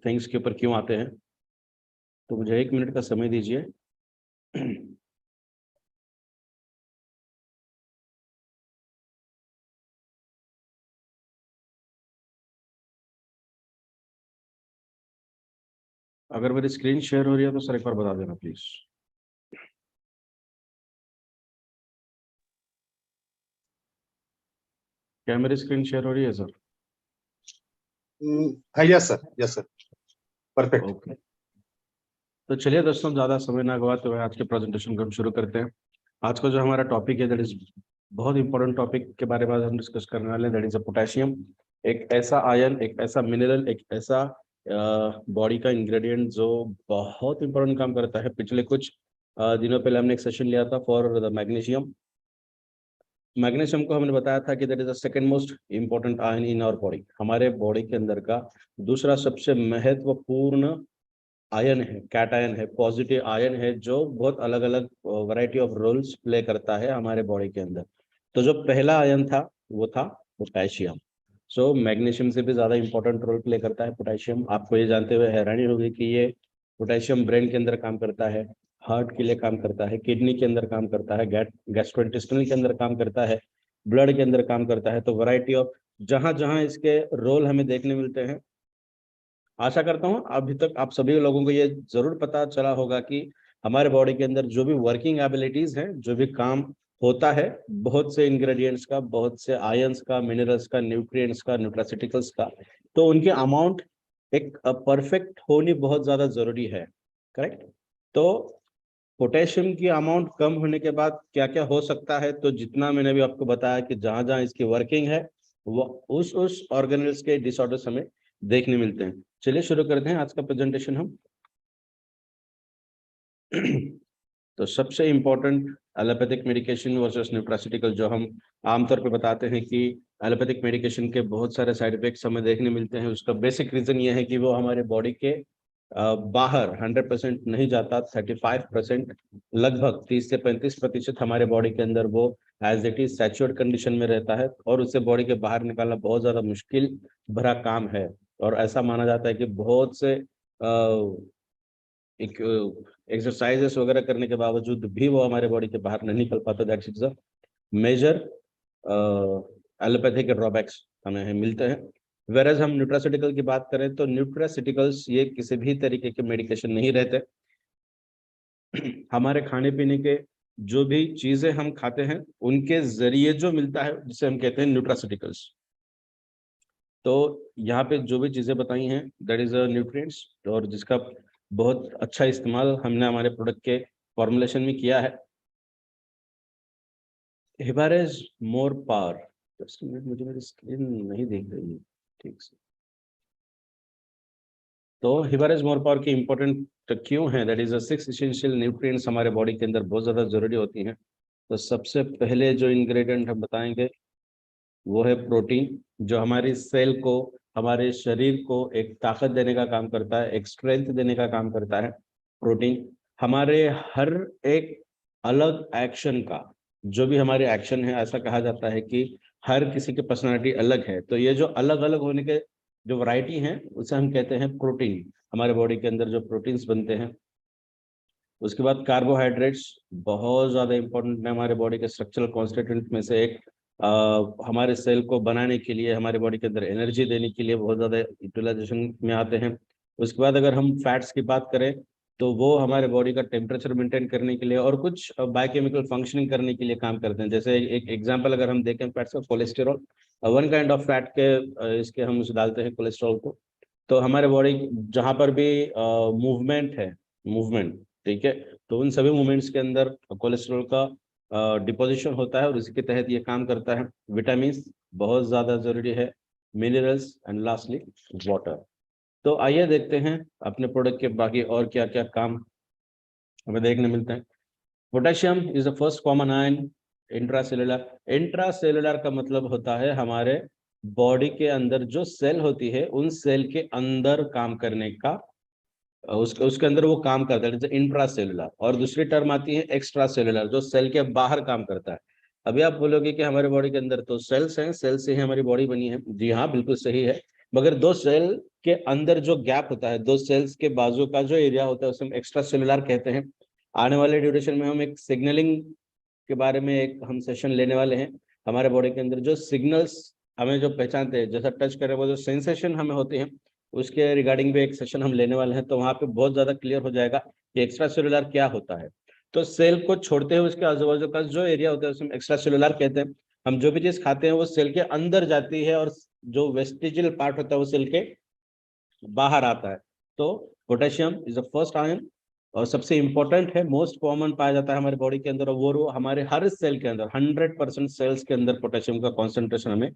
Things के ऊपर क्यों आते हैं, तो मुझे 1 मिनट का समय दीजिए। अगर मेरी स्क्रीन शेयर हो रही है तो सर एक बार बता देना प्लीज। क्या मेरी स्क्रीन शेयर हो रही है sir? Yes sir, perfect. Okay, तो चलिए दोस्तों, ज़्यादा समय ना गवाते हुए आज के प्रेजेंटेशन को हम शुरू करते हैं। आज का जो हमारा टॉपिक है दैट इज बहुत इंपॉर्टेंट टॉपिक के बारे में हम डिस्कस करने वाले हैं, दैट इज अ पोटेशियम। एक ऐसा आयन, एक ऐसा मिनरल, एक ऐसा बॉडी का इंग्रेडिएंट जो बहुत इंपॉर्टेंट काम करता है। पिछले कुछ दिनों पहले हमने एक सेशन लिया था फॉर द मैग्नीशियम। मैग्नीशियम को हमने बताया था कि that is the second most important ion in our body. हमारे बॉडी के अंदर का दूसरा सबसे महत्वपूर्ण आयन है, कैटायन है, पॉजिटिव आयन है, जो बहुत अलग अलग वैरायटी ऑफ रोल्स प्ले करता है हमारे बॉडी के अंदर। तो जो पहला आयन था वो था पोटेशियम। सो मैग्नीशियम से भी ज़्यादा इंपॉर्टेंट रोल प्ले करता है पोटेशियम। आपको ये जानते हुए हैरानी होगी कि ये पोटेशियम ब्रेन के अंदर काम करता है, हार्ट के लिए काम करता है, किडनी के अंदर काम करता है, गैस्ट्रोइंटेस्टाइनल के अंदर काम करता है, ब्लड के अंदर काम करता है। तो वैरायटी ऑफ जहाँ जहाँ इसके रोल हमें देखने मिलते हैं। आशा करता हूँ अभी तक आप सभी लोगों को ये जरूर पता चला होगा कि हमारे बॉडी के अंदर जो भी वर्किंग एबिलिटीज हैं, जो भी काम होता है, बहुत से इंग्रेडिएंट्स का, बहुत से आयंस का, मिनरल्स का, न्यूट्रिएंट्स का, न्यूट्रासिटिकल्स का, तो उनके अमाउंट एक परफेक्ट होनी बहुत ज्यादा जरूरी है। करेक्ट। तो पोटेशियम की अमाउंट कम होने के बाद क्या क्या हो सकता है, तो जितना मैंने भी आपको बताया कि जहां जहां इसकी वर्किंग है वो उस ऑर्गेनल्स के डिसऑर्डर्स हमें देखने मिलते हैं। चलिए शुरू करते हैं आज का प्रेजेंटेशन हम। तो सबसे important allopathic medication versus nutraceutical जो हम आमतौर पर बताते हैं कि एलोपैथिक मेडिकेशन के बहुत सारे साइड इफेक्ट्स हमें देखने मिलते हैं। उसका बेसिक रीजन ये है कि वो हमारे बॉडी के बाहर 100% नहीं जाता, 35%, लगभग 30 से 35% हमारे बॉडी के अंदर वो as it is saturate condition में रहता है, और उससे बॉडी के बाहर निकालना बहुत ज्यादा मुश्किल भरा काम है। और ऐसा माना जाता है कि बहुत से एक एक्सरसाइजेस वगैरह करने के बावजूद भी वो हमारे बॉडी के बाहर नहीं निकल पाता। That's is a major allopathic drawbacks हमें मिलते हैं। वेरएज हम न्यूट्रासिटिकल की बात करें तो न्यूट्रासिटिकल्स ये किसी भी तरीके के मेडिकेशन नहीं रहते। हमारे खाने पीने के जो भी चीजें हम खाते हैं उनके जरिए जो मिलता है जिसे हम कहते हैं न्यूट्रासिटिकल्स। तो यहाँ पे जो भी चीजें बताई हैं दैट इज अ न्यूट्रिएंट्स, और जिसका बहुत अच्छा इस्तेमाल हमने हमारे प्रोडक्ट के फॉर्मुलेशन में किया है। हिबारेज मोर पावर, जस्ट मुझे मेरी स्क्रीन नहीं दिख रही है ठीक से। तो हिबारेज मोर पावर की इंपॉर्टेंट क्यों है, that is a 6 essential nutrients हमारे बॉडी के अंदर बहुत ज्यादा जरूरी होती हैं। तो सबसे पहले जो इंग्रेडिएंट हम बताएंगे वो है प्रोटीन, जो हमारी सेल को, हमारे शरीर को एक ताकत देने का काम करता है, एक स्ट्रेंथ देने का काम करता है। प्रोटीन हमारे हर एक अलग एक्शन का, जो भी हमारे एक्शन है, ऐसा कहा जाता है कि हर किसी की पर्सनालिटी अलग है, तो ये जो अलग अलग होने के जो वैरायटी है उसे हम कहते हैं प्रोटीन। हमारे बॉडी के अंदर जो प्रोटीन्स बनते हैं। उसके बाद कार्बोहाइड्रेट्स बहुत ज़्यादा इंपॉर्टेंट है हमारे बॉडी के स्ट्रक्चरल कॉन्स्टिट्यूएंट में से एक। हमारे सेल को बनाने के लिए, हमारे बॉडी के अंदर एनर्जी देने के लिए बहुत ज़्यादा यूटिलाइजेशन में आते हैं। उसके बाद अगर हम फैट्स की बात करें तो वो हमारे बॉडी का टेम्परेचर मेंटेन करने के लिए और कुछ बायोकेमिकल फंक्शनिंग करने के लिए काम करते हैं। जैसे एक एग्जांपल अगर हम देखें फैट्स का, cholesterol one kind of fat के इसके हम उसे डालते हैं कोलेस्ट्रॉल को। तो हमारे बॉडी जहाँ पर भी मूवमेंट है, मूवमेंट, ठीक है, तो उन सभी मूवमेंट्स के अंदर कोलेस्ट्रॉल का डिपोजिशन होता है और इसी के तहत ये काम करता है। विटामिन बहुत ज़्यादा जरूरी है, मिनरल्स एंड लास्टली वाटर। तो आइए देखते हैं अपने प्रोडक्ट के बाकी और क्या क्या काम हमें देखने मिलते हैं। Potassium is the first common ion intracellular. Intracellular का मतलब होता है हमारे बॉडी के अंदर जो सेल होती है उन सेल के अंदर काम करने का, उसके अंदर वो काम करता है, जैसे इंट्रासेलुलर। और दूसरी टर्म आती है एक्स्ट्रा सेलुलर, जो सेल के बाहर काम करता है। अभी आप बोलोगे कि हमारे बॉडी के अंदर तो सेल्स हैं, सेल से ही हमारी बॉडी बनी है। जी हाँ, बिल्कुल सही है, मगर दो सेल के अंदर जो गैप होता है, दो सेल्स के बाजू का जो एरिया होता है उसे हम एक्स्ट्रा सेलुलर कहते हैं। आने वाले ड्यूरेशन में हम एक सिग्नलिंग के बारे में एक हम सेशन लेने वाले हैं। हमारे बॉडी के अंदर जो सिग्नल्स हमें जो पहचानते हैं, जैसा टच करे वो जो सेंसेशन हमें होते हैं, उसके रिगार्डिंग भी एक सेशन हम लेने वाले हैं। तो वहाँ पे बहुत ज्यादा क्लियर हो जाएगा कि एक्स्ट्रा सेलुलर क्या होता है। तो सेल को छोड़ते हुए उसके आजू बाजू का जो एरिया होता है उसे हम एक्स्ट्रा सेलुलर कहते हैं। हम जो भी चीज खाते हैं वो सेल के अंदर जाती है और जो वेस्टिजियल पार्ट होता है वो सेल के बाहर आता है। तो potassium is the first ion और सबसे इंपॉर्टेंट है, मोस्ट कॉमन पाया जाता है हमारे बॉडी के अंदर, और वो हमारे हर सेल के अंदर 100% सेल्स के अंदर पोटेशियम का कॉन्सेंट्रेशन हमें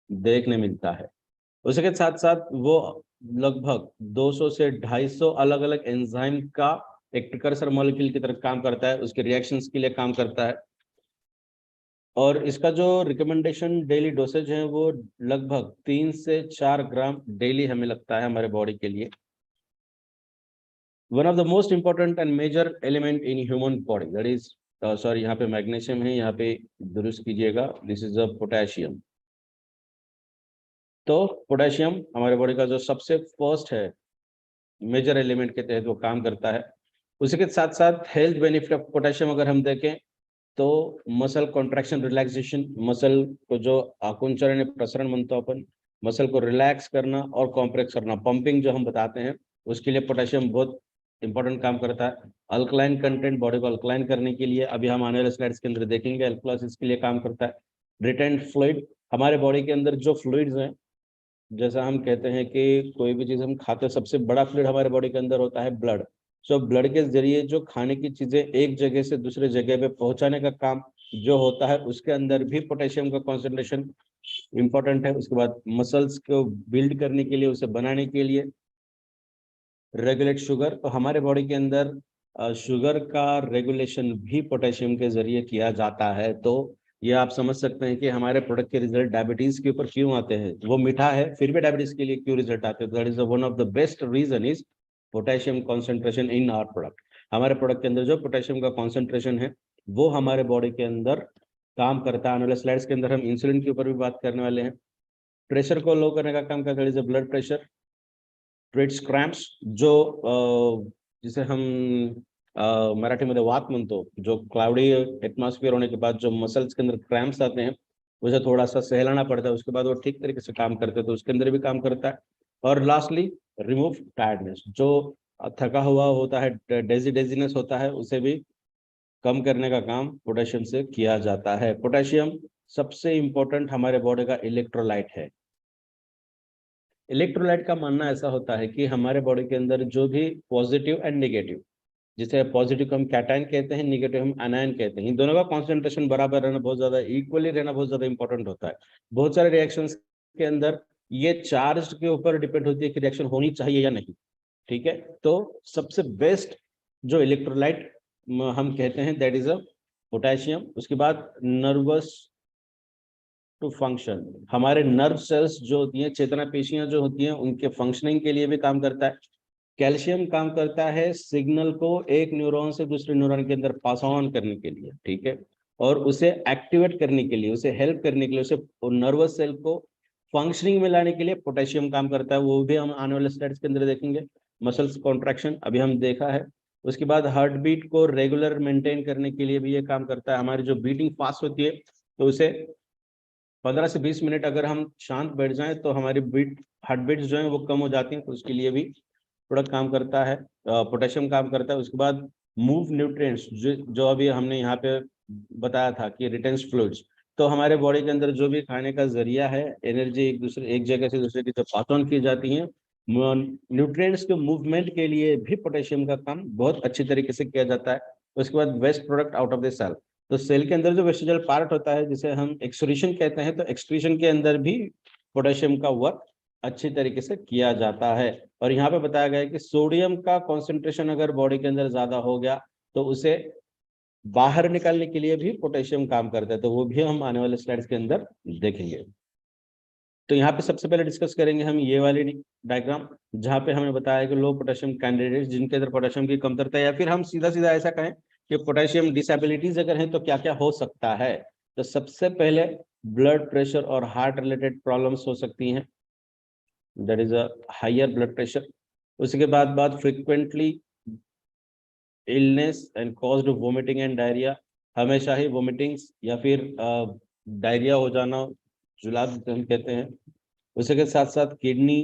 देखने मिलता है। उसके साथ साथ वो लगभग 200 से 250 अलग अलग एंजाइम का एक प्रिकर्सर मॉलिक्यूल की तरह काम करता है, उसके रिएक्शंस के लिए काम करता है। और इसका जो रिकमेंडेशन डेली डोसेज है वो लगभग 3 से 4 ग्राम डेली हमें लगता है हमारे बॉडी के लिए। One of the most important and major element in human body, that is sorry, यहाँ पे मैग्नीशियम है, यहाँ पे दुरुस्त कीजिएगा, दिस इज अ पोटेशियम। तो पोटेशियम हमारे बॉडी का जो सबसे फर्स्ट है मेजर एलिमेंट के तहत वो काम करता है। उसी के साथ साथ हेल्थ बेनिफिट ऑफ पोटेशियम अगर हम देखें तो मसल कॉन्ट्रैक्शन रिलैक्सेशन, मसल को जो आकुंचन यानी प्रसरण म्हणतो अपन, मसल को रिलैक्स करना और कॉम्प्रेक्स करना, पंपिंग जो हम बताते हैं, उसके लिए पोटेशियम बहुत इंपॉर्टेंट काम करता है। अल्कलाइन कंटेंट, बॉडी को अल्कलाइन करने के लिए, अभी हम आने वाले स्लाइड्स के अंदर देखेंगे, अल्कलासिस के लिए काम करता है। रिटेंट फ्लूइड, हमारे बॉडी के अंदर जो फ्लूइड्स हैं, जैसा हम कहते हैं कि कोई भी चीज हम खाते हैं, सबसे बड़ा फ्लूइड हमारे बॉडी के अंदर होता है ब्लड। सो ब्लड के जरिए जो खाने की चीजें एक जगह से दूसरे जगह पे पहुंचाने का काम जो होता है, उसके अंदर भी पोटेशियम का कॉन्सेंट्रेशन इंपॉर्टेंट है। उसके बाद मसल्स को बिल्ड करने के लिए, उसे बनाने के लिए, रेगुलेट शुगर, तो हमारे बॉडी के अंदर शुगर का रेगुलेशन भी पोटेशियम के जरिए किया जाता है। तो ये आप समझ सकते हैं कि हमारे प्रोडक्ट के रिजल्ट डायबिटीज के ऊपर क्यों आते हैं। वो मीठा है फिर भी डायबिटीज के लिए क्यों रिजल्ट आते हैं, that is one of the best reason is potassium concentration in our product. हमारे प्रोडक्ट के अंदर जो पोटेशियम का कॉन्सेंट्रेशन है वो हमारे बॉडी के अंदर काम करता है। आने वाले स्लाइड्स के अंदर हम इंसुलिन के ऊपर भी बात करने वाले हैं। प्रेशर को लो करने का काम करता है, ब्लड प्रेशर, ट्रिट्स क्रैम्प्स, जो जिसे हम मराठी में वात म्हणतो, जो क्लाउडी एटमॉस्फेयर होने के बाद जो मसल्स के अंदर क्रैम्प्स आते हैं, उसे थोड़ा सा सहलाना पड़ता है, उसके बाद वो ठीक तरीके से काम करते हैं, तो उसके अंदर भी काम करता है। और लास्टली रिमूव टायर्डनेस, जो थका हुआ होता है, डेजीनेस होता है, उसे भी कम करने का काम पोटेशियम से किया जाता है। पोटेशियम सबसे इंपॉर्टेंट हमारे बॉडी का इलेक्ट्रोलाइट है। इलेक्ट्रोलाइट का मानना ऐसा होता है कि हमारे बॉडी के अंदर जो भी पॉजिटिव एंड नेगेटिव, जिसे पॉजिटिव को हम कैटायन कहते हैं, नेगेटिव हम एनायन कहते हैं, इन दोनों का कॉन्सेंट्रेशन बराबर रहना, बहुत ज्यादा इक्वली रहना बहुत ज्यादा इंपॉर्टेंट होता है। बहुत सारे रिएक्शंस के अंदर ये चार्ज के ऊपर डिपेंड होती है कि रिएक्शन होनी चाहिए या नहीं। ठीक है, तो सबसे बेस्ट जो इलेक्ट्रोलाइट हम कहते हैं दैट इज अ पोटेशियम। उसके बाद नर्वस टू फंक्शन, हमारे नर्व सेल्स जो होती हैं, चेतना पेशियां जो होती हैं, उनके फंक्शनिंग के लिए भी काम करता है। कैल्शियम काम करता है सिग्नल को एक न्यूरॉन से दूसरे न्यूरॉन के अंदर पास ऑन करने के लिए, ठीक है, और उसे एक्टिवेट करने के लिए, उसे हेल्प करने के लिए, उसे नर्वस सेल को फंक्शनिंग में लाने के लिए पोटेशियम काम करता है। वो भी हम आने वाले स्लाइड्स के अंदर देखेंगे। मसल्स कॉन्ट्रैक्शन अभी हम देखा है। उसके बाद हार्ट बीट को रेगुलर मेंटेन करने के लिए भी ये काम करता है। हमारी जो बीटिंग फास्ट होती है, तो उसे 15 से 20 मिनट अगर हम शांत बैठ जाएं तो हमारी हार्ट बीट्स जो है वो कम हो जाती हैं, तो उसके लिए भी प्रोडक्ट काम करता है, पोटेशियम काम करता है। उसके बाद मूव न्यूट्रिएंट्स, जो अभी हमने यहाँ पे बताया था कि रिटेंस फ्लूइड्स, तो हमारे बॉडी के अंदर जो भी खाने का जरिया है, एनर्जी एक जगह से दूसरे की तरफ पास ऑन की जाती है, न्यूट्रिएंट्स के मूवमेंट के लिए भी पोटेशियम का काम बहुत अच्छी तरीके से किया जाता है। उसके बाद waste product out of the cell, तो सेल के अंदर जो वेस्टिजियल पार्ट होता है जिसे हम एक्सक्रीशन कहते हैं, तो एक्सक्रीशन के अंदर भी पोटेशियम का वर्क अच्छी तरीके से किया जाता है। और यहाँ पे बताया गया है कि सोडियम का कॉन्सेंट्रेशन अगर बॉडी के अंदर ज्यादा हो गया तो उसे बाहर निकालने के लिए भी पोटेशियम काम करता है, तो वो भी हम आने वाले स्लाइड्स के अंदर देखेंगे। तो यहाँ पे सबसे पहले डिस्कस करेंगे हम ये वाली डायग्राम, जहाँ पे हमने बताया कि लो पोटेशियम कैंडिडेट जिनके अंदर पोटेशियम की कमतरता है, या फिर हम सीधा सीधा ऐसा कहें कि पोटेशियम डिसेबिलिटीज अगर हैं तो क्या क्या हो सकता है। तो सबसे पहले ब्लड प्रेशर और हार्ट रिलेटेड प्रॉब्लम्स हो सकती हैं। That is a higher blood pressure. उसके बाद frequently illness and caused vomiting and diarrhoea, हमेशा ही वोमिटिंग्स या फिर डायरिया हो जाना, जुलाब हम कहते हैं। उसके साथ साथ किडनी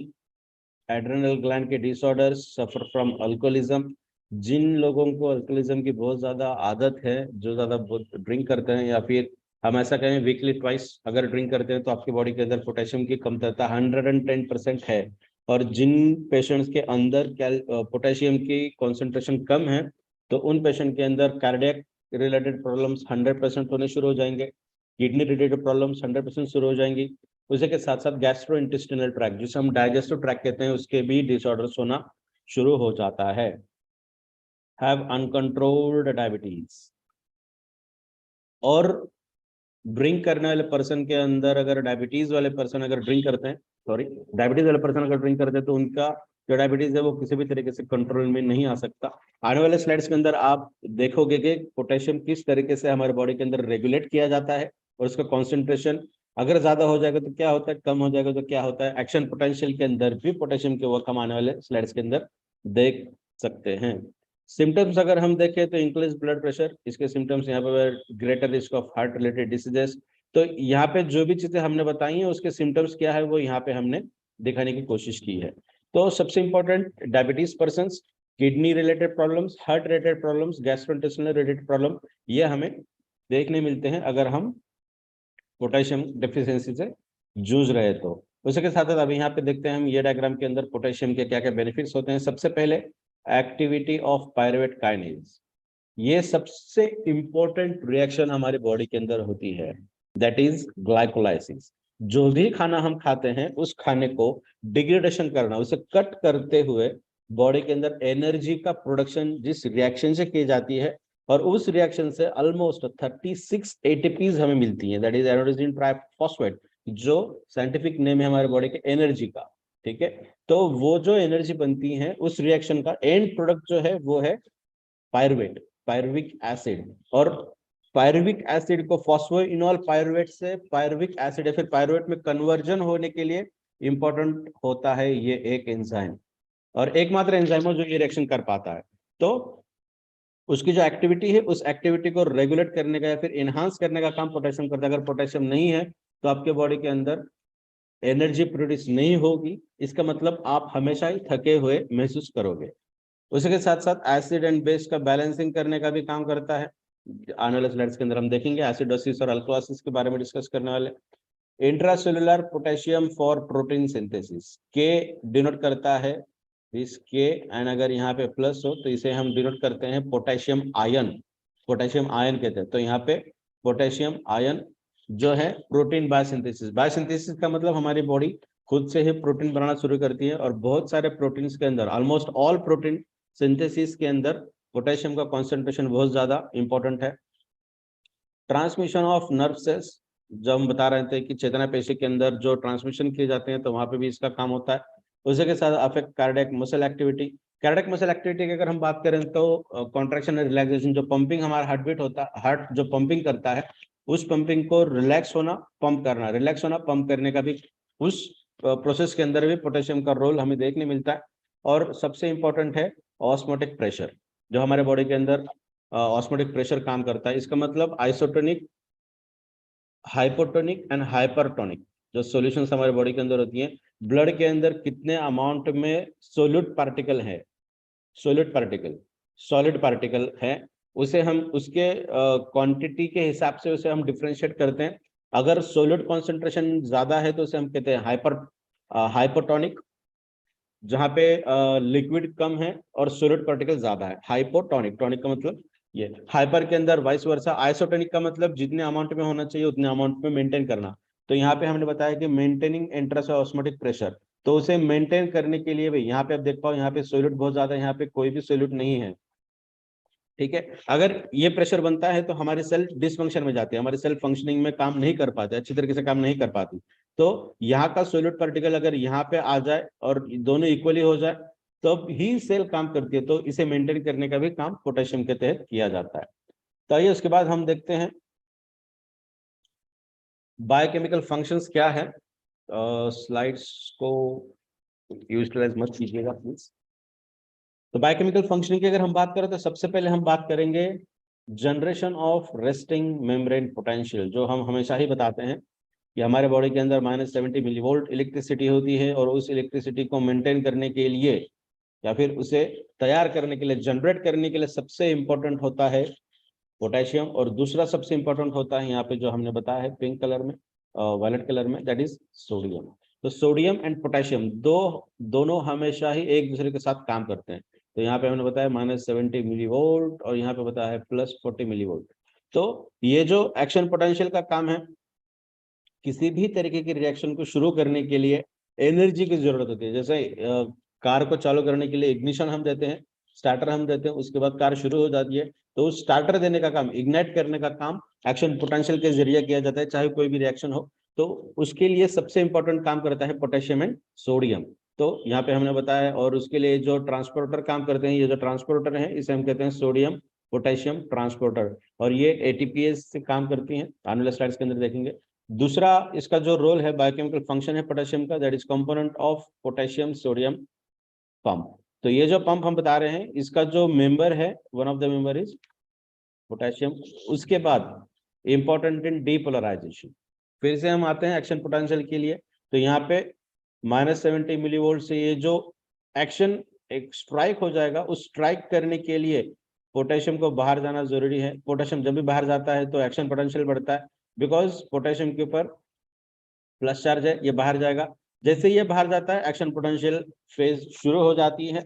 एड्रेनल ग्लैंड के डिसऑर्डर्स, सफर फ्रॉम अल्कोहलिज्म, जिन लोगों को अल्कोहलिज्म की बहुत ज्यादा आदत है, जो ज्यादा ड्रिंक करते हैं, या फिर हम ऐसा कहें वीकली ट्वाइस अगर ड्रिंक करते हैं, तो आपकी बॉडी के अंदर पोटेशियम की कमतरता 110% है। और जिन पेशेंट्स के अंदर पोटेशियम की कॉन्सेंट्रेशन कम है, तो उन पेशेंट के अंदर कार्डियक रिलेटेड प्रॉब्लम्स 100% होने शुरू हो जाएंगे, किडनी रिलेटेड प्रॉब्लम्स 100% शुरू हो जाएंगी। उसी के साथ साथ गैस्ट्रो इंटेस्टिनल ट्रैक्ट, जिसे हम डाइजेस्टिव ट्रैक्ट कहते हैं, उसके भी डिसऑर्डर्स होना शुरू हो जाता है। हैव अनकंट्रोल्ड डायबिटीज, और ड्रिंक करने वाले पर्सन के अंदर अगर डायबिटीज वाले पर्सन अगर ड्रिंक करते हैं, सॉरी, डायबिटीज वाले पर्सन अगर ड्रिंक करते हैं, तो उनका जो डायबिटीज है वो किसी भी तरीके से कंट्रोल में नहीं आ सकता। आने वाले स्लाइड्स के अंदर आप देखोगे कि पोटेशियम किस तरीके से हमारे बॉडी के अंदर रेगुलेट किया जाता है, और उसका कॉन्सेंट्रेशन अगर ज्यादा हो जाएगा तो क्या होता है, कम हो जाएगा तो क्या होता है। एक्शन पोटेंशियल के अंदर भी पोटेशियम के वर्क हम आने वाले स्लाइड्स के अंदर देख सकते हैं। सिम्टम्स अगर हम देखें तो इंक्रीज ब्लड प्रेशर, इसके सिम्टम्स यहाँ पे greater risk of heart related diseases. तो यहाँ पे जो भी चीजें हमने बताई हैं उसके सिम्टम्स क्या है वो यहाँ पे हमने दिखाने की कोशिश की है। तो सबसे important diabetes person, kidney related problems, heart related problems, gastrointestinal related problem, ये हमें देखने मिलते हैं अगर हम पोटेशियम डेफिशिएंसी से जूझ रहे तो। उसी के साथ साथ अभी यहाँ पे देखते हैं हम ये डायग्राम के अंदर पोटेशियम के क्या क्या बेनिफिट्स होते हैं। सबसे पहले एक्टिविटी ऑफ पायरुवेट काइनेज, ये सबसे इंपॉर्टेंट रिएक्शन हमारी बॉडी के अंदर होती है, दैट इज ग्लाइकोलाइसिस। जो भी खाना हम खाते हैं उस खाने को डिग्रेडेशन करना, उसे कट करते हुए बॉडी के अंदर एनर्जी का प्रोडक्शन जिस रिएक्शन से की जाती है, और उस रिएक्शन से ऑलमोस्ट 36 एटीपीज हमें मिलती हैं, दैट इज एडेनोसिन ट्राइफॉस्फेट, जो साइंटिफिक नेम है हमारे बॉडी के एनर्जी का। ठीक है, तो वो जो एनर्जी बनती है उस रिएक्शन का एंड प्रोडक्ट जो है वो है पायरुवेट, पायरुविक एसिड। और पायरुविक एसिड को फॉस्फोइनोल पायरुवेट से पायरुविक एसिड या फिर पायरुवेट में कन्वर्जन होने के लिए इंपॉर्टेंट होता है ये एक एंजाइम, और एकमात्र एंजाइम जो ये रिएक्शन कर पाता है। तो उसकी जो एक्टिविटी है उस एक्टिविटी को रेगुलेट करने का या फिर एनहांस करने का काम पोटेशियम करता है। अगर पोटेशियम नहीं है तो आपके बॉडी के अंदर एनर्जी प्रोड्यूस नहीं होगी, इसका मतलब आप हमेशा ही थके हुए महसूस करोगे। उसके साथ साथ एसिड एंड बेस का बैलेंसिंग करने का भी काम करता है। आने वाले स्लाइड्स के अंदर हम देखेंगे एसिडोसिस और अल्कोलासिस के बारे में डिस्कस करने वाले। Intracellular potassium for protein synthesis, के डिनोट करता है इस के, एंड अगर यहाँ पे प्लस हो तो इसे हम डिनोट करते हैं पोटेशियम आयन, पोटेशियम आयन कहते हैं। तो यहाँ पे पोटेशियम आयन जो है प्रोटीन बायोसिंथेसिस, बायोसिंथेसिस का मतलब हमारी बॉडी खुद से ही प्रोटीन बनाना शुरू करती है, और बहुत सारे प्रोटीन्स के अंदर ऑलमोस्ट ऑल प्रोटीन सिंथेसिस के अंदर पोटेशियम का कॉन्सेंट्रेशन बहुत ज्यादा इंपॉर्टेंट है। ट्रांसमिशन ऑफ नर्व सेल्स, जब हम बता रहे थे कि चेतना पेशी के अंदर जो ट्रांसमिशन किए जाते हैं तो वहां पे भी इसका काम होता है। उसी के साथ affect cardiac muscle activity, cardiac muscle activity की अगर हम बात करें तो कॉन्ट्रैक्शन एंड रिलैक्सेशन, जो पंपिंग हमारा हार्ट बीट होता है, हार्ट जो पंपिंग करता है उस पंपिंग को रिलैक्स होना, पंप करना, रिलैक्स होना, पंप करने का भी उस प्रोसेस के अंदर भी पोटेशियम का रोल हमें देखने मिलता है। और सबसे इंपॉर्टेंट है ऑस्मोटिक प्रेशर, जो हमारे बॉडी के अंदर ऑस्मोटिक प्रेशर काम करता है। इसका मतलब आइसोटोनिक, हाइपोटोनिक एंड हाइपरटोनिक जो सॉल्यूशंस हमारे बॉडी के अंदर होती हैं, ब्लड के अंदर कितने अमाउंट में सोल्यूट पार्टिकल है, सोलिड पार्टिकल, सॉलिड पार्टिकल है, उसे हम उसके क्वांटिटी के हिसाब से उसे हम डिफरेंशिएट करते हैं। अगर सोलिड कॉन्सेंट्रेशन ज्यादा है तो उसे हम कहते हैं हाइपोटोनिक, जहाँ पे लिक्विड कम है और सोलिड पार्टिकल ज्यादा है, हाइपोटोनिक। टॉनिक का मतलब ये, हाइपर के अंदर वाइस वर्सा। आइसोटोनिक का मतलब जितने अमाउंट में होना चाहिए उतने अमाउंट में मेंटेन करना। तो यहाँ पे हमने बताया कि मेंटेनिंग इंट्राऑस्मोटिक प्रेशर, तो उसे मेंटेन करने के लिए भाई यहाँ पे आप देख पाओ, यहाँ पे सोल्यूट बहुत ज्यादा है, यहाँ पे कोई भी सोल्यूट नहीं है। ठीक है, अगर ये प्रेशर बनता है तो हमारी सेल डिसफंक्शन में जाती है, हमारी सेल फंक्शनिंग में काम नहीं कर पाते, अच्छी तरीके से काम नहीं कर पाती। तो यहाँ का सोल्यूट पार्टिकल अगर यहाँ पे आ जाए और दोनों इक्वली हो जाए तब ही सेल काम करती है। तो इसे मेंटेन करने का भी काम पोटेशियम के तहत किया जाता है। तो आइए उसके बाद हम देखते हैं बायोकेमिकल फंक्शंस क्या है। स्लाइड्स को यूटिलाइज मत कीजिएगा प्लीज। तो बायोकेमिकल फंक्शनिंग की अगर हम बात करें तो सबसे पहले हम बात करेंगे generation of resting membrane potential, जो हम हमेशा ही बताते हैं कि हमारे बॉडी के अंदर -70 मिलीवोल्ट इलेक्ट्रिसिटी होती है, और उस इलेक्ट्रिसिटी को मेंटेन करने के लिए या फिर उसे तैयार करने के लिए, जनरेट करने के लिए सबसे इंपॉर्टेंट होता है पोटेशियम, और दूसरा सबसे इंपॉर्टेंट होता है यहाँ पे जो हमने बताया है पिंक कलर में, वायलेट कलर में, दैट इज सोडियम। तो सोडियम एंड पोटेशियम दोनों हमेशा ही एक दूसरे के साथ काम करते हैं। तो यहाँ पे हमने बताया -70 मिलीवोल्ट, और यहाँ पे बताया है +40 मिलीवोल्ट। तो ये जो एक्शन पोटेंशियल का काम है, किसी भी तरीके की रिएक्शन को शुरू करने के लिए एनर्जी की जरूरत होती है। जैसे कार को चालू करने के लिए इग्निशन हम देते हैं, स्टार्टर हम देते हैं, उसके बाद कार शुरू हो जाती है, तो उस स्टार्टर देने का काम, इग्नाइट करने का काम एक्शन पोटेंशियल के जरिए किया जाता है, चाहे कोई भी रिएक्शन हो। तो उसके लिए सबसे इंपॉर्टेंट काम करता है पोटेशियम एंड सोडियम। तो यहाँ पे हमने बताया, और उसके लिए जो ट्रांसपोर्टर काम करते हैं, ये जो ट्रांसपोर्टर है इसे हम कहते हैं सोडियम पोटेशियम ट्रांसपोर्टर, और ये एटीपीएस से काम करती हैं, आने वाले स्लाइड्स के अंदर देखेंगे। दूसरा इसका जो रोल है, बायोकेमिकल फंक्शन है पोटेशियम का, that is component of potassium sodium pump. तो ये जो पंप हम बता रहे हैं, इसका जो मेंबर है, one of the member is potassium. उसके बाद इंपॉर्टेंट इन डीपोलराइजेशन, फिर से हम आते हैं एक्शन पोटेंशियल के लिए। तो यहाँ पे -70 मिलीवोल्ट से ये जो एक्शन एक स्ट्राइक हो जाएगा, उस स्ट्राइक करने के लिए पोटेशियम को बाहर जाना जरूरी है। पोटेशियम जब भी बाहर जाता है तो एक्शन पोटेंशियल बढ़ता है, बिकॉज पोटेशियम के ऊपर प्लस चार्ज है, ये बाहर जाएगा। जैसे ये बाहर जाता है, एक्शन पोटेंशियल फेज शुरू हो जाती है,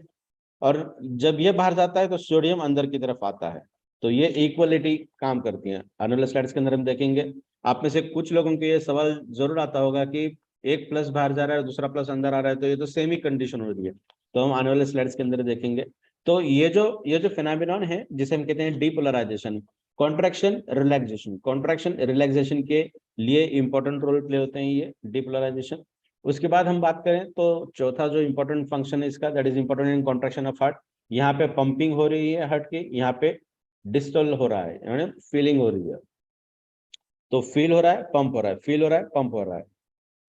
और जब ये बाहर जाता है तो सोडियम अंदर की तरफ आता है। तो ये इक्वलिटी काम करती है। आने वाले स्लाइड्स के अंदर हम देखेंगे। आप में से कुछ लोगों को ये सवाल जरूर आता होगा कि एक प्लस बाहर जा रहा है, दूसरा प्लस अंदर आ रहा है, तो ये तो सेम ही कंडीशन हो रही है। तो हम आने वाले स्लाइड्स के अंदर देखेंगे। तो ये जो फिनोमिनन है, जिसे हम कहते हैं depolarisation, contraction relaxation, contraction relaxation के लिए इंपॉर्टेंट रोल प्ले होते हैं ये डीपोलराइजेशन। उसके बाद हम बात करें तो चौथा जो इंपॉर्टेंट फंक्शन है इसका, that is important in contraction of heart. यहाँ पे पंपिंग हो रही है हार्ट की, यहाँ पे डिस्टल हो रहा है, यानी फीलिंग हो रही है। तो फील हो रहा है, पंप हो रहा है, फील हो रहा है, पंप हो रहा है।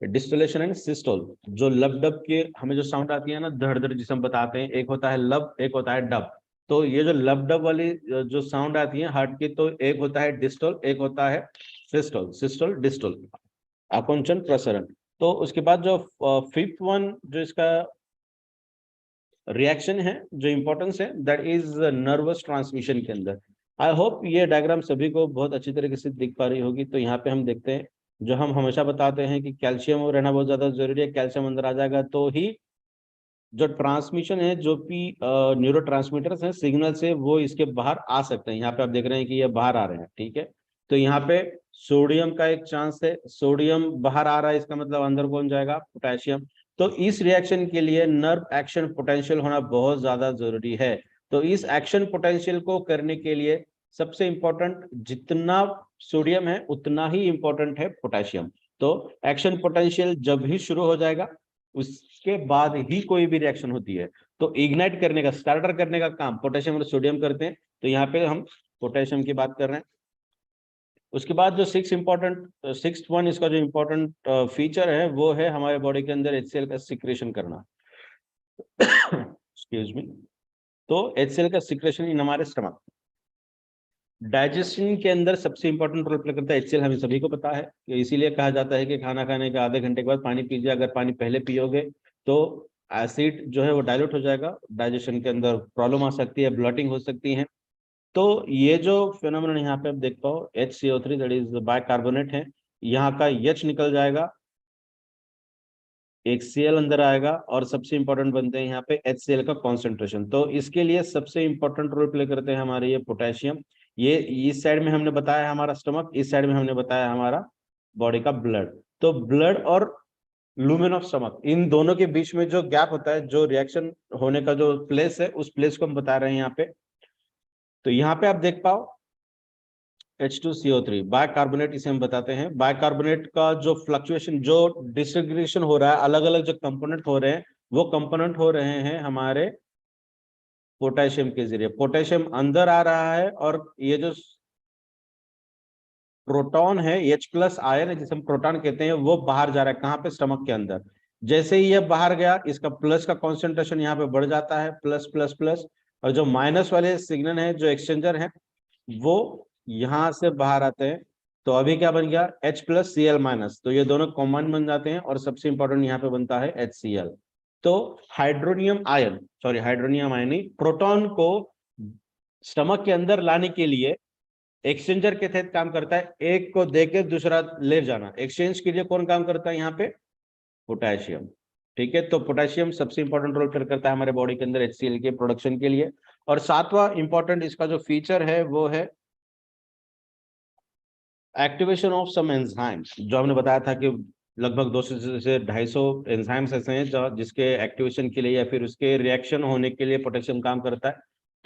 डिस्टोलेशन एंड सिस्टोल, जो लब डब के हमें जो साउंड आती है ना, धड़ धड़ जिसे हम बताते हैं, एक होता है लब, एक होता है डब। तो ये जो लब डब वाली जो साउंड आती है हार्ट की, तो एक होता है डिस्टोल, एक होता है सिस्टोल, सिस्टोल डिस्टोल, आकुंचन प्रसरण। तो उसके बाद जो फिफ्थ वन जो इसका रिएक्शन है, जो इंपॉर्टेंस है, दैट इज नर्वस ट्रांसमिशन के अंदर। आई होप ये डायग्राम सभी को बहुत अच्छी तरीके से दिख पा रही होगी। तो यहाँ पे हम देखते हैं, जो हम हमेशा बताते हैं कि कैल्शियम रहना बहुत ज्यादा जरूरी है। कैल्शियम अंदर आ जाएगा तो ही जो ट्रांसमिशन है, जो कि न्यूरो ट्रांसमीटर्स हैं सिग्नल से, वो इसके बाहर आ सकते हैं। यहाँ पे आप देख रहे हैं कि ये बाहर आ रहे हैं, ठीक है। तो यहाँ पे सोडियम का एक चांस है, सोडियम बाहर आ रहा है, इसका मतलब अंदर कौन जाएगा, पोटेशियम। तो इस रिएक्शन के लिए नर्व एक्शन पोटेंशियल होना बहुत ज्यादा जरूरी है। तो इस एक्शन पोटेंशियल को करने के लिए सबसे इंपॉर्टेंट, जितना सोडियम है उतना ही इंपॉर्टेंट है पोटेशियम। तो एक्शन पोटेंशियल जब भी शुरू हो जाएगा, उसके बाद ही कोई भी रिएक्शन होती है। तो इग्नाइट करने का, स्टार्टर करने का काम पोटेशियम और सोडियम करते हैं। तो यहाँ पे हम पोटेशियम की बात कर रहे हैं। उसके बाद जो सिक्स्थ वन इसका जो इम्पोर्टेंट फीचर है, वो है हमारे बॉडी के अंदर HCl का सिक्रेशन करना। Excuse me. तो HCl का सिक्रेशन इन हमारे स्टमक, डाइजेशन के अंदर सबसे इंपॉर्टेंट रोल प्ले करता है HCl, हमें सभी को पता है। इसीलिए कहा जाता है कि खाना खाने के आधे घंटे के बाद पानी पीजिए। अगर पानी पहले पियोगे तो एसिड जो है वो डाइल्यूट हो जाएगा, डाइजेशन के अंदर प्रॉब्लम आ सकती है, ब्लॉटिंग हो सकती है। तो ये जो फिनोमेनन यहाँ पे आप देख पाओ, HCO3 दैट इज बाइकार्बोनेट है, यहाँ का H निकल जाएगा, एक Cl अंदर आएगा, और सबसे इंपॉर्टेंट बनते हैं यहाँ पे HCl का कॉन्सेंट्रेशन। तो इसके लिए सबसे इंपॉर्टेंट रोल प्ले करते हैं हमारे ये पोटेशियम। ये इस साइड में हमने बताया हमारा स्टमक, इस साइड में हमने बताया हमारा बॉडी का ब्लड। तो ब्लड और लुमेन ऑफ स्टमक, इन दोनों के बीच में जो गैप होता है, जो रिएक्शन होने का जो प्लेस है, उस प्लेस को हम बता रहे हैं यहाँ पे। तो यहाँ पे आप देख पाओ H2CO3 बाइकार्बोनेट, इसे हम बताते हैं। बाइकार्बोनेट का जो फ्लक्चुएशन, जो डिसग्रीगेशन हो रहा है, अलग अलग जो कंपोनेंट हो रहे हैं, वो कंपोनेंट हो रहे हैं हमारे पोटेशियम के जरिए। पोटेशियम अंदर आ रहा है, और ये जो प्रोटॉन है, H+ आयन है, जिसे हम प्रोटॉन कहते हैं, वो बाहर जा रहा है। कहाँ पे, स्टमक के अंदर। जैसे ही ये बाहर गया, इसका प्लस का कॉन्सेंट्रेशन यहाँ पे बढ़ जाता है, प्लस प्लस प्लस, और जो माइनस वाले सिग्नल है, जो एक्सचेंजर है, वो यहां से बाहर आते हैं। तो अभी क्या बन गया, H+Cl-, तो ये दोनों कॉमन बन जाते हैं, और सबसे इंपॉर्टेंट यहाँ पे बनता है HCl। तो hydronium ion, sorry hydronium ion नहीं, प्रोटॉन को स्टमक के अंदर लाने के लिए एक्सचेंजर के तहत काम करता है, एक को देके दूसरा ले जाना। एक्सचेंज के लिए कौन काम करता है यहाँ पे, पोटेशियम। ठीक है, तो पोटेशियम सबसे इंपॉर्टेंट रोल प्ले करता है हमारे बॉडी के अंदर HCl के प्रोडक्शन के लिए। और सातवां इंपॉर्टेंट इसका जो फीचर है वो है एक्टिवेशन ऑफ सम एंजाइम्स। जो हमने बताया था कि लगभग 200 से 250 एंजाइम्स ऐसे हैं जिसके एक्टिवेशन के लिए या फिर उसके रिएक्शन होने के लिए पोटेशियम काम करता है।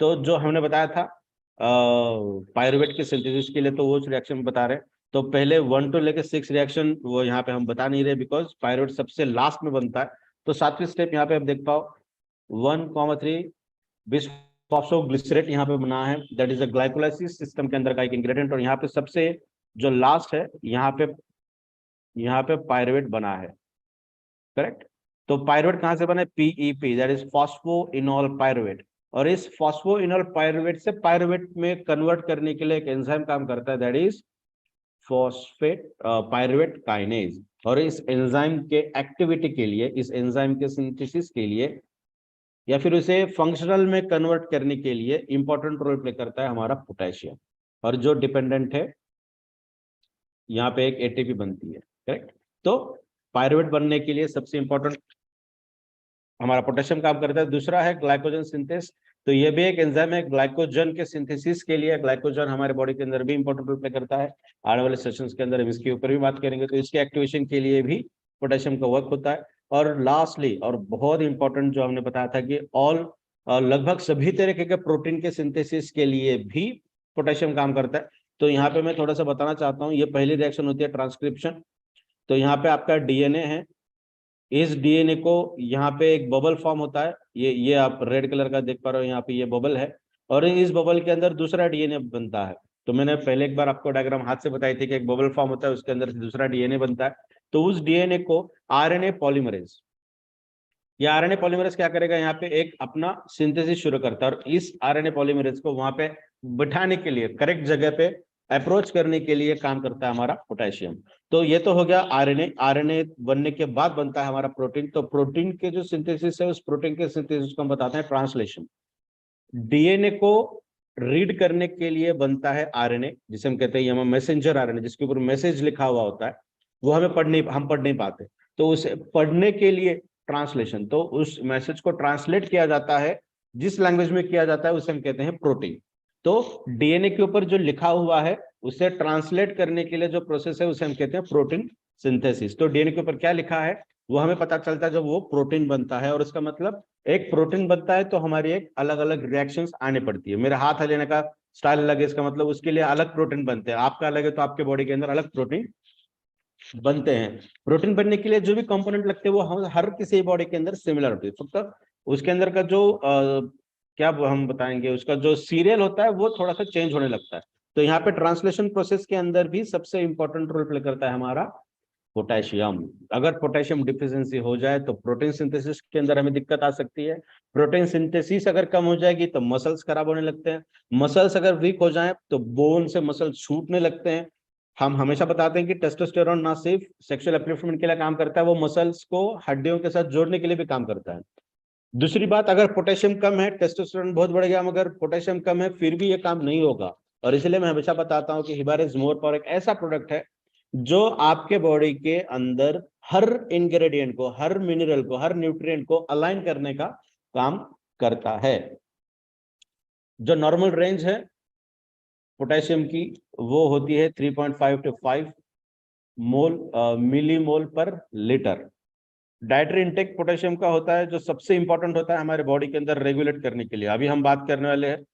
तो जो हमने बताया था पायरुवेट के सिंथेसिस के लिए, तो वो रिएक्शन बता रहे हैं। तो पहले 1 to लेके 6 रिएक्शन वो यहाँ पे हम बता नहीं रहे, बिकॉज पायरुवेट सबसे लास्ट में बनता है। तो 7वीं स्टेप यहाँ पे आप देख पाओ 1,3 बिस्फॉस्फोग्लिसरेट यहाँ पे बना है, that is a glycolysis system के अंदर का एक इंग्रेडिएंट। और यहाँ पे सबसे जो लास्ट है, यहाँ पे पायरुवेट बना है, करेक्ट। तो पायरुवेट कहां से बना है, PEP, that is phosphoenol pyruvate. और इस फॉस्फोइनोल पायरुवेट से पायरुवेट में कन्वर्ट करने के लिए एक एंजाइम काम करता है, that is phosphate pyruvate kinase. और इस एंजाइम के एक्टिविटी के लिए, इस एंजाइम के सिंथेसिस के लिए, या फिर उसे फंक्शनल में कन्वर्ट करने के लिए इंपॉर्टेंट रोल प्ले करता है हमारा पोटेशियम। और जो डिपेंडेंट है, यहाँ पे एक ATP बनती है, करेक्ट। तो पायरुवेट बनने के लिए सबसे इंपॉर्टेंट हमारा पोटेशियम काम करता है। दूसरा है ग्लाइकोजन सिंथेस। तो ये भी एक एंजाइम है ग्लाइकोजन के सिंथेसिस के लिए। ग्लाइकोजन हमारे बॉडी के अंदर भी इंपॉर्टेंट रोल प्ले करता है। आने वाले सेशंस के अंदर हम इसके ऊपर भी बात करेंगे। तो इसके एक्टिवेशन के लिए भी पोटेशियम का वर्क होता है। और लास्टली, और बहुत इंपॉर्टेंट, जो हमने बताया था कि लगभग सभी तरीके के प्रोटीन के सिंथेसिस के लिए भी पोटेशियम काम करता है। तो यहाँ पे मैं थोड़ा सा बताना चाहता हूँ, ये पहली रिएक्शन होती है ट्रांसक्रिप्शन। तो यहाँ पे आपका DNA है, इस DNA को यहाँ पे एक बबल फॉर्म होता है, ये आप रेड कलर का देख पा रहे हो, यहाँ पे ये बबल है। और इस बबल के अंदर दूसरा DNA बनता है। तो मैंने पहले एक बार आपको डायग्राम हाथ से बताई थी कि एक बबल फॉर्म होता है, उसके अंदर से दूसरा DNA बनता है। तो उस DNA को RNA पॉलीमरेज, ये RNA पॉलीमरेज क्या करेगा, यहाँ पे एक अपना सिंथेसिस शुरू करता है। और इस RNA पॉलीमरेज को वहां पे बिठाने के लिए, करेक्ट जगह पे अप्रोच करने के लिए काम करता है हमारा पोटेशियम। तो ये तो हो गया RNA बनने के बाद बनता है हमारा प्रोटीन। तो प्रोटीन के जो सिंथेसिस है, उस प्रोटीन के सिंथेसिस को हम बताते हैं ट्रांसलेशन। DNA को रीड करने के लिए बनता है RNA, जिसे हम कहते हैं मैसेंजर RNA, जिसके ऊपर मैसेज लिखा हुआ होता है, वो हम पढ़ नहीं पाते। तो उसे पढ़ने के लिए ट्रांसलेशन, तो उस मैसेज को ट्रांसलेट किया जाता है, जिस लैंग्वेज में किया जाता है उसे हम कहते हैं प्रोटीन। तो DNA के ऊपर जो लिखा हुआ है उसे ट्रांसलेट करने के लिए जो प्रोसेस है उसे हम कहते हैं प्रोटीन सिंथेसिस। तो DNA के ऊपर क्या लिखा है वो हमें पता चलता है जब वो प्रोटीन बनता है। और इसका मतलब एक प्रोटीन बनता है तो हमारी एक अलग अलग रिएक्शंस आने पड़ती है। मेरे हाथ हिलाने का स्टाइल अलग है, इसका मतलब उसके लिए अलग प्रोटीन बनते हैं। आपका अलग है तो आपके बॉडी के अंदर अलग प्रोटीन बनते हैं। प्रोटीन बनने के लिए जो भी कंपोनेंट लगते हैं वो हर किसी बॉडी के अंदर सिमिलर होती है, फक्त उसके अंदर का जो क्या हम बताएंगे, उसका जो सीरियल होता है वो थोड़ा सा चेंज होने लगता है। तो यहाँ पे ट्रांसलेशन प्रोसेस के अंदर भी सबसे इंपॉर्टेंट रोल प्ले करता है हमारा पोटेशियम। अगर पोटेशियम डिफिशियंसी हो जाए तो प्रोटीन सिंथेसिस के अंदर हमें दिक्कत आ सकती है। प्रोटीन सिंथेसिस अगर कम हो जाएगी तो मसल्स खराब होने लगते हैं। मसल्स अगर वीक हो जाए तो बोन से मसल छूटने लगते हैं। हम हमेशा बताते हैं कि टेस्टोस्टेरोन ना सिर्फ सेक्सुअल अपलिफ्टमेंट के लिए काम करता है, वो मसल्स को हड्डियों के साथ जोड़ने के लिए भी काम करता है। दूसरी बात, अगर पोटेशियम कम है, टेस्टोस्टेरोन बहुत बढ़ गया, मगर पोटेशियम कम है, फिर भी ये काम नहीं होगा। और इसलिए मैं हमेशा बताता हूं कि हिबारिस मोर पावर एक ऐसा प्रोडक्ट है जो आपके बॉडी के अंदर हर इंग्रेडिएंट को, हर मिनरल को, हर न्यूट्रिएंट को अलाइन करने का काम करता है। जो नॉर्मल रेंज है पोटेशियम की वो होती है 3.5 to 5 मिलीमोल पर लीटर। डाइटरी इंटेक पोटेशियम का होता है जो सबसे इंपॉर्टेंट होता है हमारे बॉडी के अंदर रेगुलेट करने के लिए। अभी हम बात करने वाले हैं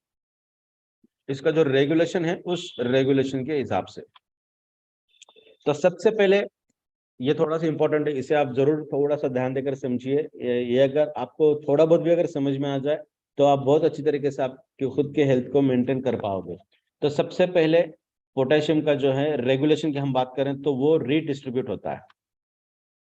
इसका जो रेगुलेशन है उस रेगुलेशन के हिसाब से। तो सबसे पहले ये थोड़ा सा इंपॉर्टेंट है, इसे आप जरूर थोड़ा सा ध्यान देकर समझिए। ये अगर आपको थोड़ा बहुत भी अगर समझ में आ जाए तो आप बहुत अच्छी तरीके से आपकी खुद के हेल्थ को मेंटेन कर पाओगे। तो सबसे पहले पोटेशियम का जो है रेगुलेशन की हम बात करें तो वो रीडिस्ट्रीब्यूट होता है।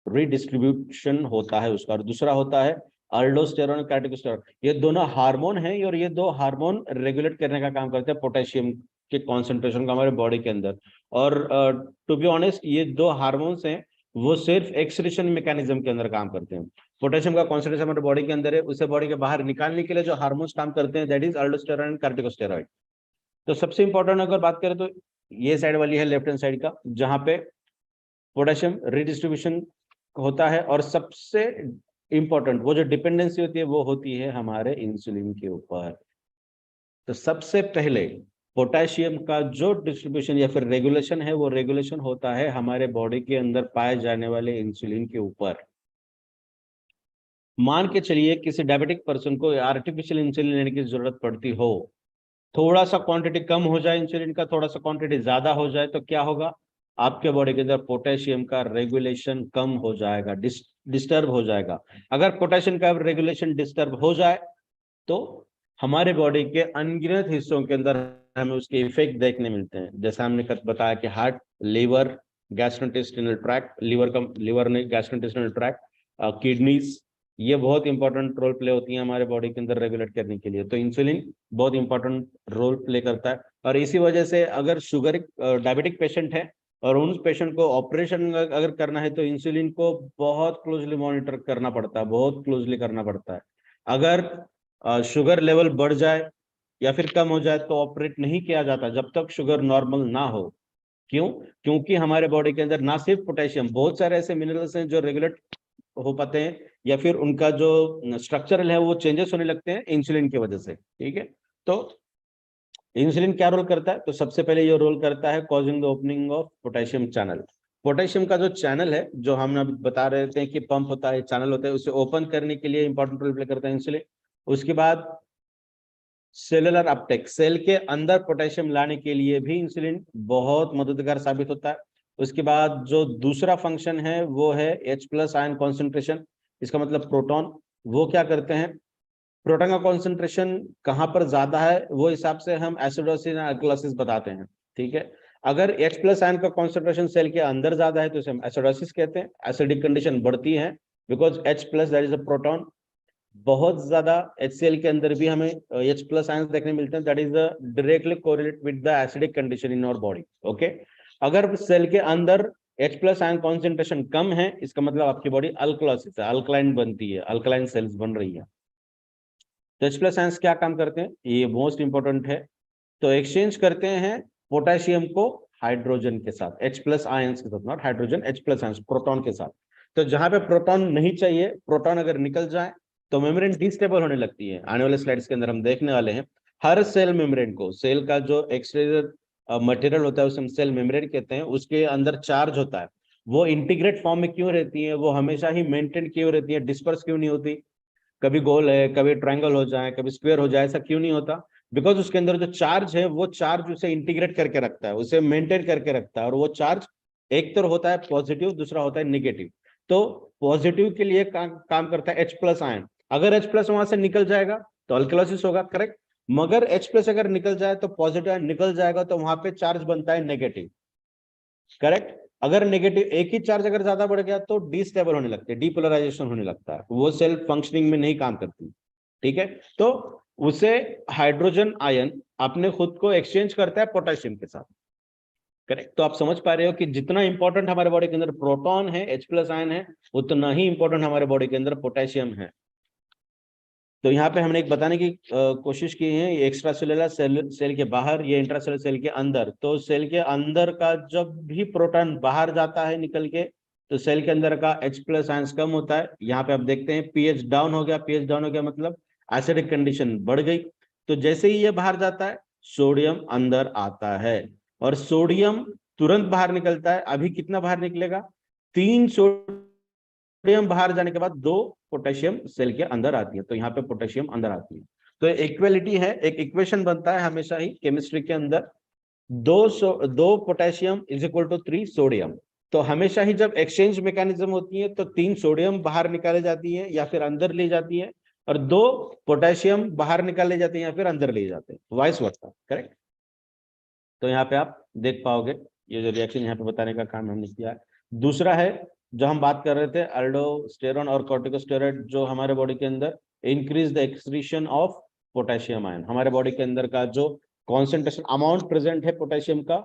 रीडिस्ट्रीब्यूशन होता है उसका, और दूसरा होता है अल्डोस्टेरोन कार्टिकोस्टेरोन। ये दोनों हार्मोन हैं और ये दो हार्मोन रेगुलेट करने का काम करते हैं पोटेशियम के कॉन्सेंट्रेशन का हमारे बॉडी के अंदर। और टू बी ऑनेस्ट ये दो हार्मोन्स हैं वो सिर्फ एक्सक्रीशन मैकेनिज्म के अंदर काम करते हैं। पोटेशियम का कॉन्सेंट्रेशन हमारे बॉडी के अंदर है, उसे बॉडी के बाहर निकालने के लिए जो हार्मोन्स काम करते हैं दैट इज अल्डोस्टेरोन एंड कार्टिकोस्टेरॉइड। तो सबसे इंपॉर्टेंट अगर बात करें तो ये साइड वाली है लेफ्ट हैंड साइड का, जहां पे पोटेशियम रिडिस्ट्रीब्यूशन होता है, और सबसे इंपॉर्टेंट वो जो डिपेंडेंसी होती है वो होती है हमारे इंसुलिन के ऊपर। तो सबसे पहले पोटेशियम का जो डिस्ट्रीब्यूशन या फिर रेगुलेशन है वो रेगुलेशन होता है हमारे बॉडी के अंदर पाए जाने वाले इंसुलिन के ऊपर। मान के चलिए किसी डायबिटिक पर्सन को आर्टिफिशियल इंसुलिन लेने की जरूरत पड़ती हो, थोड़ा सा क्वांटिटी कम हो जाए इंसुलिन का, थोड़ा सा क्वांटिटी ज्यादा हो जाए, तो क्या होगा, आपके बॉडी के अंदर पोटेशियम का रेगुलेशन कम हो जाएगा, डिस्टर्ब हो जाएगा। अगर पोटेशियम का रेगुलेशन डिस्टर्ब हो जाए तो हमारे बॉडी के अनगिनत हिस्सों के अंदर हमें उसके इफेक्ट देखने मिलते हैं। जैसा हमने बताया कि heart, liver, gastrointestinal tract, liver नहीं गैस्ट्रोइंटेस्टिनल ट्रैक्ट, किडनीज, ये बहुत इंपॉर्टेंट रोल प्ले होती है हमारे बॉडी के अंदर रेगुलेट करने के लिए। तो इंसुलिन बहुत इंपॉर्टेंट रोल प्ले करता है। और इसी वजह से अगर शुगर डायबिटिक पेशेंट है और उन पेशेंट को ऑपरेशन अगर करना है तो इंसुलिन को बहुत क्लोजली मॉनिटर करना पड़ता है, बहुत क्लोजली करना पड़ता है। अगर शुगर लेवल बढ़ जाए या फिर कम हो जाए तो ऑपरेट नहीं किया जाता जब तक शुगर नॉर्मल ना हो। क्यों? क्योंकि हमारे बॉडी के अंदर ना सिर्फ पोटेशियम, बहुत सारे ऐसे मिनरल्स हैं जो रेगुलेट हो पाते हैं या फिर उनका जो स्ट्रक्चरल है वो चेंजेस होने लगते हैं इंसुलिन की वजह से। ठीक है, तो इंसुलिन क्या रोल करता है? तो सबसे पहले ये रोल करता है causing the opening of potassium channel. Potassium का जो चैनल है, जो हम अभी बता रहे थे कि पंप होता है, चैनल होता है, उसे ओपन करने के लिए इंपॉर्टेंट रोल प्ले करता है इंसुलिन। उसके बाद सेलुलर अपटेक, सेल के अंदर पोटेशियम लाने के लिए भी इंसुलिन बहुत मददगार साबित होता है। उसके बाद जो दूसरा फंक्शन है वो है H+ आयन कॉन्सेंट्रेशन, इसका मतलब प्रोटॉन। वो क्या करते हैं, प्रोटॉन का कॉन्सेंट्रेशन कहाँ पर ज्यादा है वो हिसाब से हम एसिडोसिस या अल्कलोसिस बताते हैं। ठीक है, अगर H+ आयन का कॉन्सेंट्रेशन सेल के अंदर ज्यादा है तो इसे हम एसिडोसिस कहते हैं, एसिडिक कंडीशन बढ़ती है because H+ that is a proton. बहुत ज्यादा HCl के अंदर भी हमें H+ आयंस देखने मिलते हैं, that is directly correlate with the acidic condition in our body. Okay, अगर सेल के अंदर H+ आयन कॉन्सेंट्रेशन कम है इसका मतलब आपकी बॉडी अल्कलोसिस है, अल्कलाइन बनती है, अल्कलाइन सेल्स बन रही है। तो H+ आयंस क्या काम करते हैं, ये मोस्ट इंपॉर्टेंट है। तो एक्सचेंज करते हैं पोटेशियम को हाइड्रोजन के साथ, H+ आयंस के साथ, not hydrogen, H+ ions proton के साथ। तो जहां पे प्रोटॉन नहीं चाहिए, प्रोटॉन अगर निकल जाए तो मेम्ब्रेन डिस्टेबल होने लगती है। आने वाले स्लाइड्स के अंदर हम देखने वाले हैं हर सेल मेम्ब्रेन को, सेल का जो एक्सटीरियर मटेरियल होता है उसे हम सेल मेम्ब्रेन कहते हैं, उसके अंदर चार्ज होता है। वो इंटीग्रेट फॉर्म में क्यों रहती है, वो हमेशा ही मेंटेन क्यों रहती है, डिस्पर्स क्यों नहीं होती? कभी गोल है, कभी ट्रायंगल हो जाए, कभी स्क्वायर हो जाए, ऐसा क्यों नहीं होता? बिकॉज उसके अंदर जो चार्ज है वो चार्ज उसे इंटीग्रेट करके रखता है, उसे मेंटेन करके रखता है। और वो चार्ज एक तो होता है पॉजिटिव, दूसरा होता है निगेटिव। तो पॉजिटिव के लिए काम करता है H+ आयन। अगर H+ वहां से निकल जाएगा तो अल्कलोसिस होगा, करेक्ट। मगर H+ अगर निकल जाए तो पॉजिटिव आयन निकल जाएगा, तो वहां पे चार्ज बनता है नेगेटिव, करेक्ट। अगर नेगेटिव, एक ही चार्ज अगर ज्यादा बढ़ गया तो डिस्टेबल होने लगते हैं, डीपोलराइजेशन होने लगता है, वो सेल फंक्शनिंग में नहीं काम करती। ठीक है, तो उसे हाइड्रोजन आयन अपने खुद को एक्सचेंज करता है पोटेशियम के साथ, करेक्ट। तो आप समझ पा रहे हो कि जितना इंपॉर्टेंट हमारे बॉडी के अंदर प्रोटॉन है, H+ आयन है, उतना ही इंपॉर्टेंट हमारे बॉडी के अंदर पोटेशियम है। तो यहाँ पे हमने एक बताने की कोशिश की है, ये एक्स्ट्रा सेलुलर सेल के बाहर, ये इंट्रासेलुलर सेल के अंदर। तो सेल के अंदर का जब भी प्रोटॉन बाहर जाता है निकल के, तो सेल के अंदर का H+ आयंस कम होता है। यहाँ पे आप देखते हैं pH डाउन हो गया, pH डाउन हो गया मतलब एसिडिक कंडीशन बढ़ गई। तो जैसे ही ये बाहर जाता है सोडियम अंदर आता है, और सोडियम तुरंत बाहर निकलता है। अभी कितना बाहर निकलेगा, 3 सोडियम बाहर जाने के बाद 2 पोटेशियम सेल के अंदर आती है। तो यहाँ पे पोटेशियम अंदर आती है। तो इक्वलिटी है, एक इक्वेशन बनता है हमेशा ही केमिस्ट्री के अंदर, 2 potassium is equal to 3 sodium. तो हमेशा ही जब एक्सचेंज मैकेनिज्म होती है तो 3 सोडियम बाहर निकाले जाती है या फिर अंदर ले जाती है, और 2 पोटेशियम बाहर निकाले जाते हैं या फिर अंदर ले जाते हैं, वाइस वर्सा, करेक्ट। तो यहाँ पे आप देख पाओगे ये जो रिएक्शन यहाँ पे बताने का काम हमने किया है। दूसरा है जो हम बात कर रहे थे अल्डोस्टेरॉन और कॉर्टिकोस्टेरॉइड, जो हमारे बॉडी के अंदर increase the excretion of potassium ion, हमारे बॉडी के अंदर का जो कॉन्सेंट्रेशन अमाउंट प्रेजेंट है पोटेशियम का,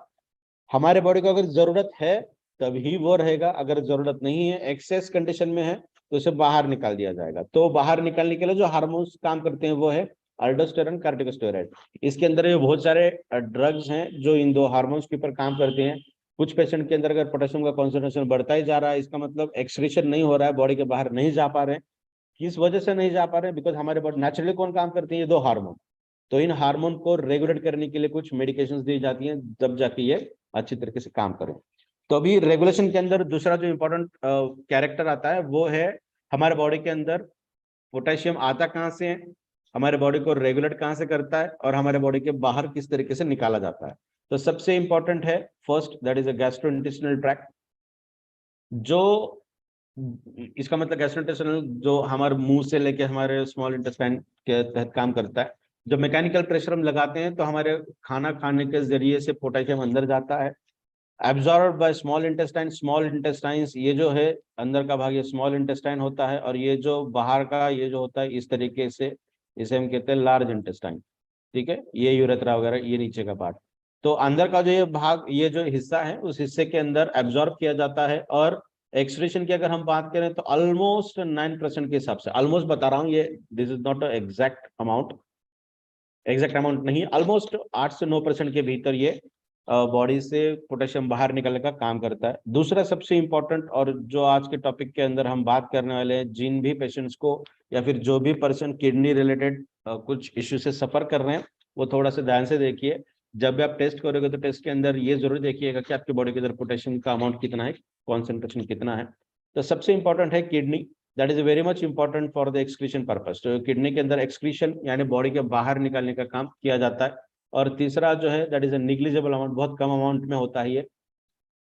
हमारे बॉडी को अगर जरूरत है तभी वो रहेगा, अगर जरूरत नहीं है, एक्सेस कंडीशन में है, तो उसे बाहर निकाल दिया जाएगा। तो बाहर निकालने के लिए जो हार्मोन्स काम करते हैं वो है अल्डोस्टेरॉन, कॉर्टिकोस्टेरॉइड। इसके अंदर ये बहुत सारे ड्रग्स हैं जो इन दो हार्मोन्स के ऊपर काम करते हैं। कुछ पेशेंट के अंदर अगर पोटेशियम का कॉन्सेंट्रेशन बढ़ता ही जा रहा है, इसका मतलब एक्सक्रीशन नहीं हो रहा है, बॉडी के बाहर नहीं जा पा रहे हैं। किस वजह से नहीं जा पा रहे हैं? बिकॉज हमारे बॉडी नेचुरली कौन काम करते हैं? ये दो हार्मोन। तो इन हार्मोन को रेगुलेट करने के लिए कुछ मेडिकेशंस दी जाती हैं, जब जाके ये अच्छी तरीके से काम करें। तो अभी रेगुलेशन के अंदर दूसरा जो इम्पोर्टेंट कैरेक्टर आता है वो है हमारे बॉडी के अंदर पोटेशियम आता कहाँ से है, हमारे बॉडी को रेगुलेट कहाँ से करता है, और हमारे बॉडी के बाहर किस तरीके से निकाला जाता है। तो सबसे इंपॉर्टेंट है first, that is a gastrointestinal tract. जो इसका मतलब गैस्ट्रोइंटेस्टाइनल जो हमारे मुंह से लेके हमारे स्मॉल इंटेस्टाइन के तहत काम करता है। जब मैकेनिकल प्रेशर हम लगाते हैं तो हमारे खाना खाने के जरिए से पोटेशियम अंदर जाता है, absorb by small intestine. Small intestines ये जो है अंदर का भाग, ये स्मॉल इंटेस्टाइन होता है, और ये जो बाहर का ये जो होता है इस तरीके से, इसे हम कहते हैं लार्ज इंटेस्टाइन। ठीक है, ये यूरेथ्रा वगैरह, ये नीचे का पार्ट। तो अंदर का जो ये भाग, ये जो हिस्सा है, उस हिस्से के अंदर एब्जॉर्ब किया जाता है। और एक्सक्रीशन की अगर हम बात करें तो ऑलमोस्ट 9% के हिसाब से, ऑलमोस्ट बता रहा हूँ, ये this is not exact amount, exact amount नहीं, ऑलमोस्ट 8 से 9% के भीतर ये बॉडी से पोटेशियम बाहर निकलने का काम करता है। दूसरा सबसे इंपॉर्टेंट, और जो आज के टॉपिक के अंदर हम बात करने वाले हैं, जिन भी पेशेंट्स को या फिर जो भी पर्सन किडनी रिलेटेड कुछ इश्यू से सफर कर रहे हैं, वो थोड़ा सा ध्यान से देखिए। जब भी आप टेस्ट करोगे तो टेस्ट के अंदर ये जरूर देखिएगा कि आपकी बॉडी के अंदर पोटेशियम का अमाउंट कितना है, कॉन्सेंट्रेशन कितना है। तो सबसे इंपॉर्टेंट है kidney, that is very much important for the excretion purpose. तो किडनी के अंदर एक्सक्रीशन यानी बॉडी के बाहर निकालने का काम किया जाता है। और तीसरा जो है that is a negligible amount, बहुत कम अमाउंट में होता है ये।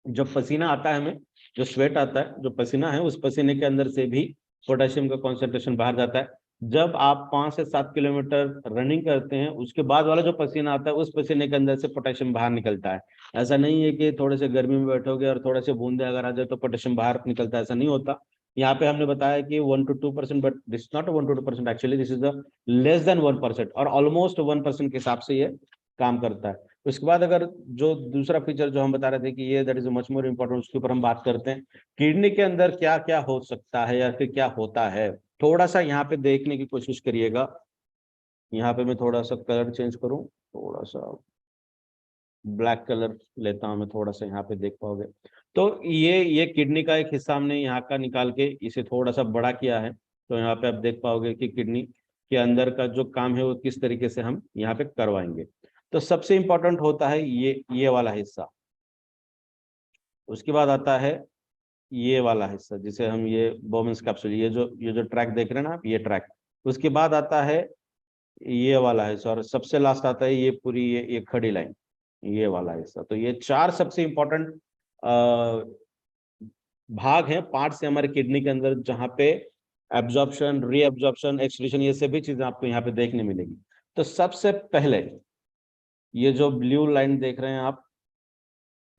जब पसीना आता है हमें, जो स्वेट आता है, जो पसीना है, उस पसीने के अंदर से भी पोटेशियम का कॉन्सेंट्रेशन बाहर जाता है। जब आप 5 से 7 किलोमीटर रनिंग करते हैं, उसके बाद वाला जो पसीना आता है, उस पसीने के अंदर से पोटेशियम बाहर निकलता है। ऐसा नहीं है कि थोड़े से गर्मी में बैठोगे और थोड़े से बूंदे अगर आ जाए तो पोटेशियम बाहर निकलता है, ऐसा नहीं होता। यहाँ पे हमने बताया कि 1 to 2%, but this not 1 to 2%, actually this is the less than 1%, और ऑलमोस्ट 1% के हिसाब से ये काम करता है। उसके बाद अगर जो दूसरा फीचर जो हम बता रहे थे कि ये that is much more important, उसके ऊपर हम बात करते हैं। किडनी के अंदर क्या क्या हो सकता है या फिर क्या होता है, थोड़ा सा यहाँ पे देखने की कोशिश करिएगा। यहाँ पे मैं थोड़ा सा कलर चेंज करूँ, थोड़ा सा ब्लैक कलर लेता हूँ मैं, थोड़ा सा यहाँ पे देख पाओगे। तो ये किडनी का एक हिस्सा हमने यहाँ का निकाल के इसे थोड़ा सा बड़ा किया है। तो यहाँ पे आप देख पाओगे कि किडनी के अंदर का जो काम है वो किस तरीके से हम यहाँ पे करवाएंगे। तो सबसे इंपॉर्टेंट होता है ये वाला हिस्सा। उसके बाद आता है ये वाला हिस्सा जिसे हम ये बोमेंस कैप्सूल, ये जो ट्रैक देख रहे हैं ना आप, ये ट्रैक। उसके बाद आता है ये वाला हिस्सा, और सबसे लास्ट आता है ये पूरी ये खड़ी लाइन, ये वाला हिस्सा। तो ये 4 सबसे इंपॉर्टेंट भाग हैं, पार्ट्स हैं हमारे किडनी के अंदर, जहाँ पे एब्जॉर्प्शन, रीएब्जॉर्प्शन, एक्सक्रीशन, ये सभी चीजें आपको यहाँ पे देखने मिलेगी। तो सबसे पहले ये जो ब्लू लाइन देख रहे हैं आप,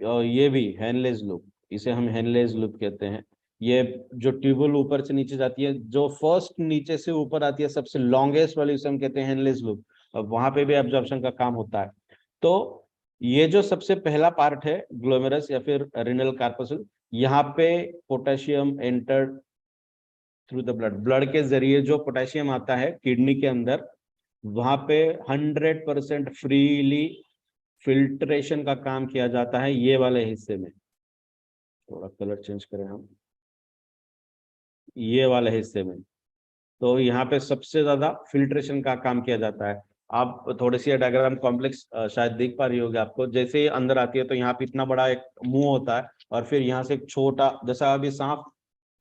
ये भी हेनलेस लूप, इसे हम हेनलेस लूप कहते हैं। ये जो ट्यूबुल ऊपर से नीचे जाती है, जो फर्स्ट नीचे से ऊपर आती है, सबसे लॉन्गेस्ट वाली, उसे हम कहते हैं हेनलेस लूप, और वहां पे भी एब्जॉर्प्शन का काम होता है। तो ये जो सबसे पहला पार्ट है ग्लोमेरस या फिर रिनल कार्पसूल, यहाँ पे potassium entered through the blood, blood के जरिए जो पोटेशियम आता है किडनी के अंदर, वहां पे 100% फ्रीली फिल्ट्रेशन का काम किया जाता है ये वाले हिस्से में। थोड़ा कलर चेंज करें हम, ये वाले हिस्से में। तो यहाँ पे सबसे ज्यादा फिल्ट्रेशन का काम किया जाता है। आप थोड़ी सी डायग्राम कॉम्प्लेक्स शायद दिख पा रही होगी आपको। जैसे ही अंदर आती है तो यहाँ पे इतना बड़ा एक मुंह होता है, और फिर यहाँ से एक छोटा, जैसा अभी सांप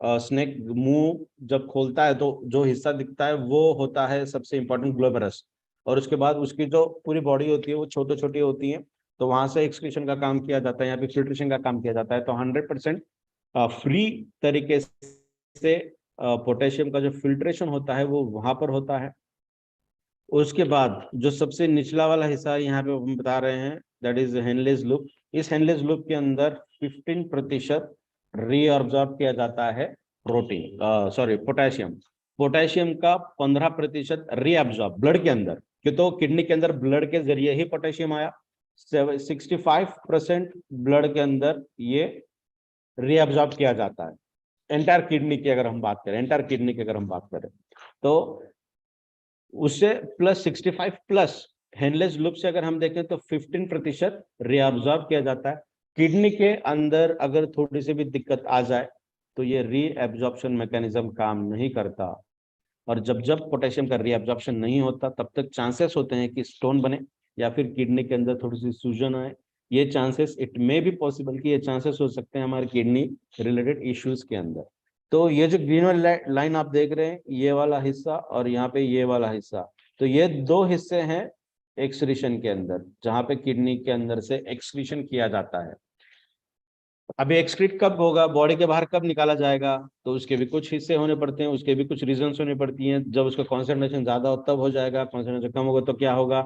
स्नेक मुंह जब खोलता है तो जो हिस्सा दिखता है वो होता है सबसे इंपॉर्टेंट ग्लोमेरस। और उसके बाद उसकी जो पूरी बॉडी होती है वो छोटी छोटी होती है, तो वहां से एक्सक्रीशन का काम किया जाता है, यहाँ पे फिल्ट्रेशन का काम किया जाता है। तो 100% फ्री तरीके से पोटेशियम का जो फिल्ट्रेशन होता है वो वहां पर होता है। उसके बाद जो सबसे निचला वाला हिस्सा यहाँ पे हम बता रहे हैं, दैट इज हेनलेस लूप। इस हेनलेस लूप के अंदर 15% रीअब्जॉर्ब किया जाता है प्रोटीन, सॉरी पोटेशियम। पोटेशियम का 15% रीअब्जॉर्ब ब्लड के अंदर, कि तो किडनी के अंदर ब्लड के जरिए ही पोटेशियम आया। 65% ब्लड के अंदर ये रीअब्जॉर्ब किया जाता है। एंटायर किडनी की अगर हम बात करें, एंटायर किडनी की अगर हम बात करें तो उससे प्लस 65 प्लस हेनलेस लूप से अगर हम देखें तो 15% रीअब्जॉर्ब किया जाता है। किडनी के अंदर अगर थोड़ी सी भी दिक्कत आ जाए तो ये रीएब्जॉर्प्शन मैकेनिज्म काम नहीं करता, और जब जब पोटेशियम का रीएब्जॉर्प्शन नहीं होता तब तक चांसेस होते हैं कि स्टोन बने या फिर किडनी के अंदर थोड़ी सी सूजन आए। ये chances, it may be possible कि ये चांसेस हो सकते हैं हमारे किडनी रिलेटेड इश्यूज के अंदर। तो ये जो ग्रीन वाली लाइन आप देख रहे हैं, ये वाला हिस्सा और यहाँ पे ये वाला हिस्सा, तो ये दो हिस्से हैं एक्सक्रीशन के अंदर, जहाँ पे किडनी के अंदर से एक्सक्रीशन किया जाता है। अभी एक्सक्रीट कब होगा, बॉडी के बाहर कब निकाला जाएगा, तो उसके भी कुछ हिस्से होने पड़ते हैं, उसके भी कुछ रीजंस होने पड़ती हैं। जब उसका कॉन्सेंट्रेशन ज्यादा हो तब हो जाएगा, कॉन्सेंट्रेशन कम होगा तो क्या होगा।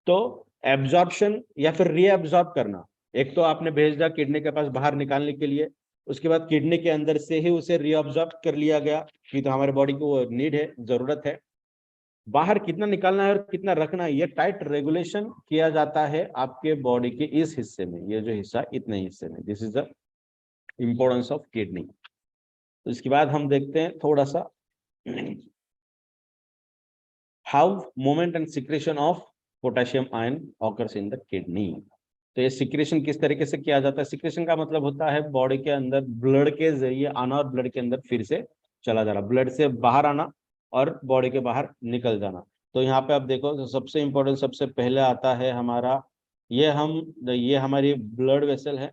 तो एब्जॉर्प्शन या फिर रीएब्जॉर्ब करना, एक तो आपने भेज दिया किडनी के पास बाहर निकालने के लिए, उसके बाद किडनी के अंदर से ही उसे रीअब्जॉर्ब कर लिया गया कि तो हमारे बॉडी को वो नीड है, जरूरत है। बाहर कितना निकालना है और कितना रखना है, ये टाइट रेगुलेशन किया जाता है आपके बॉडी के इस हिस्से में, ये जो हिस्सा इतने हिस्से में। This is the importance of kidney. तो इसके बाद हम देखते हैं थोड़ा सा how movement and secretion of potassium ion occurs in the kidney. तो ये सिक्रेशन किस तरीके से किया जाता है। सिक्रेशन का मतलब होता है बॉडी के अंदर ब्लड के जरिए आना और ब्लड के अंदर फिर से चला जाना, ब्लड से बाहर आना और बॉडी के बाहर निकल जाना। तो यहाँ पे आप देखो, तो सबसे इंपॉर्टेंट सबसे पहले आता है हमारा ये हमारी ब्लड वेसल है।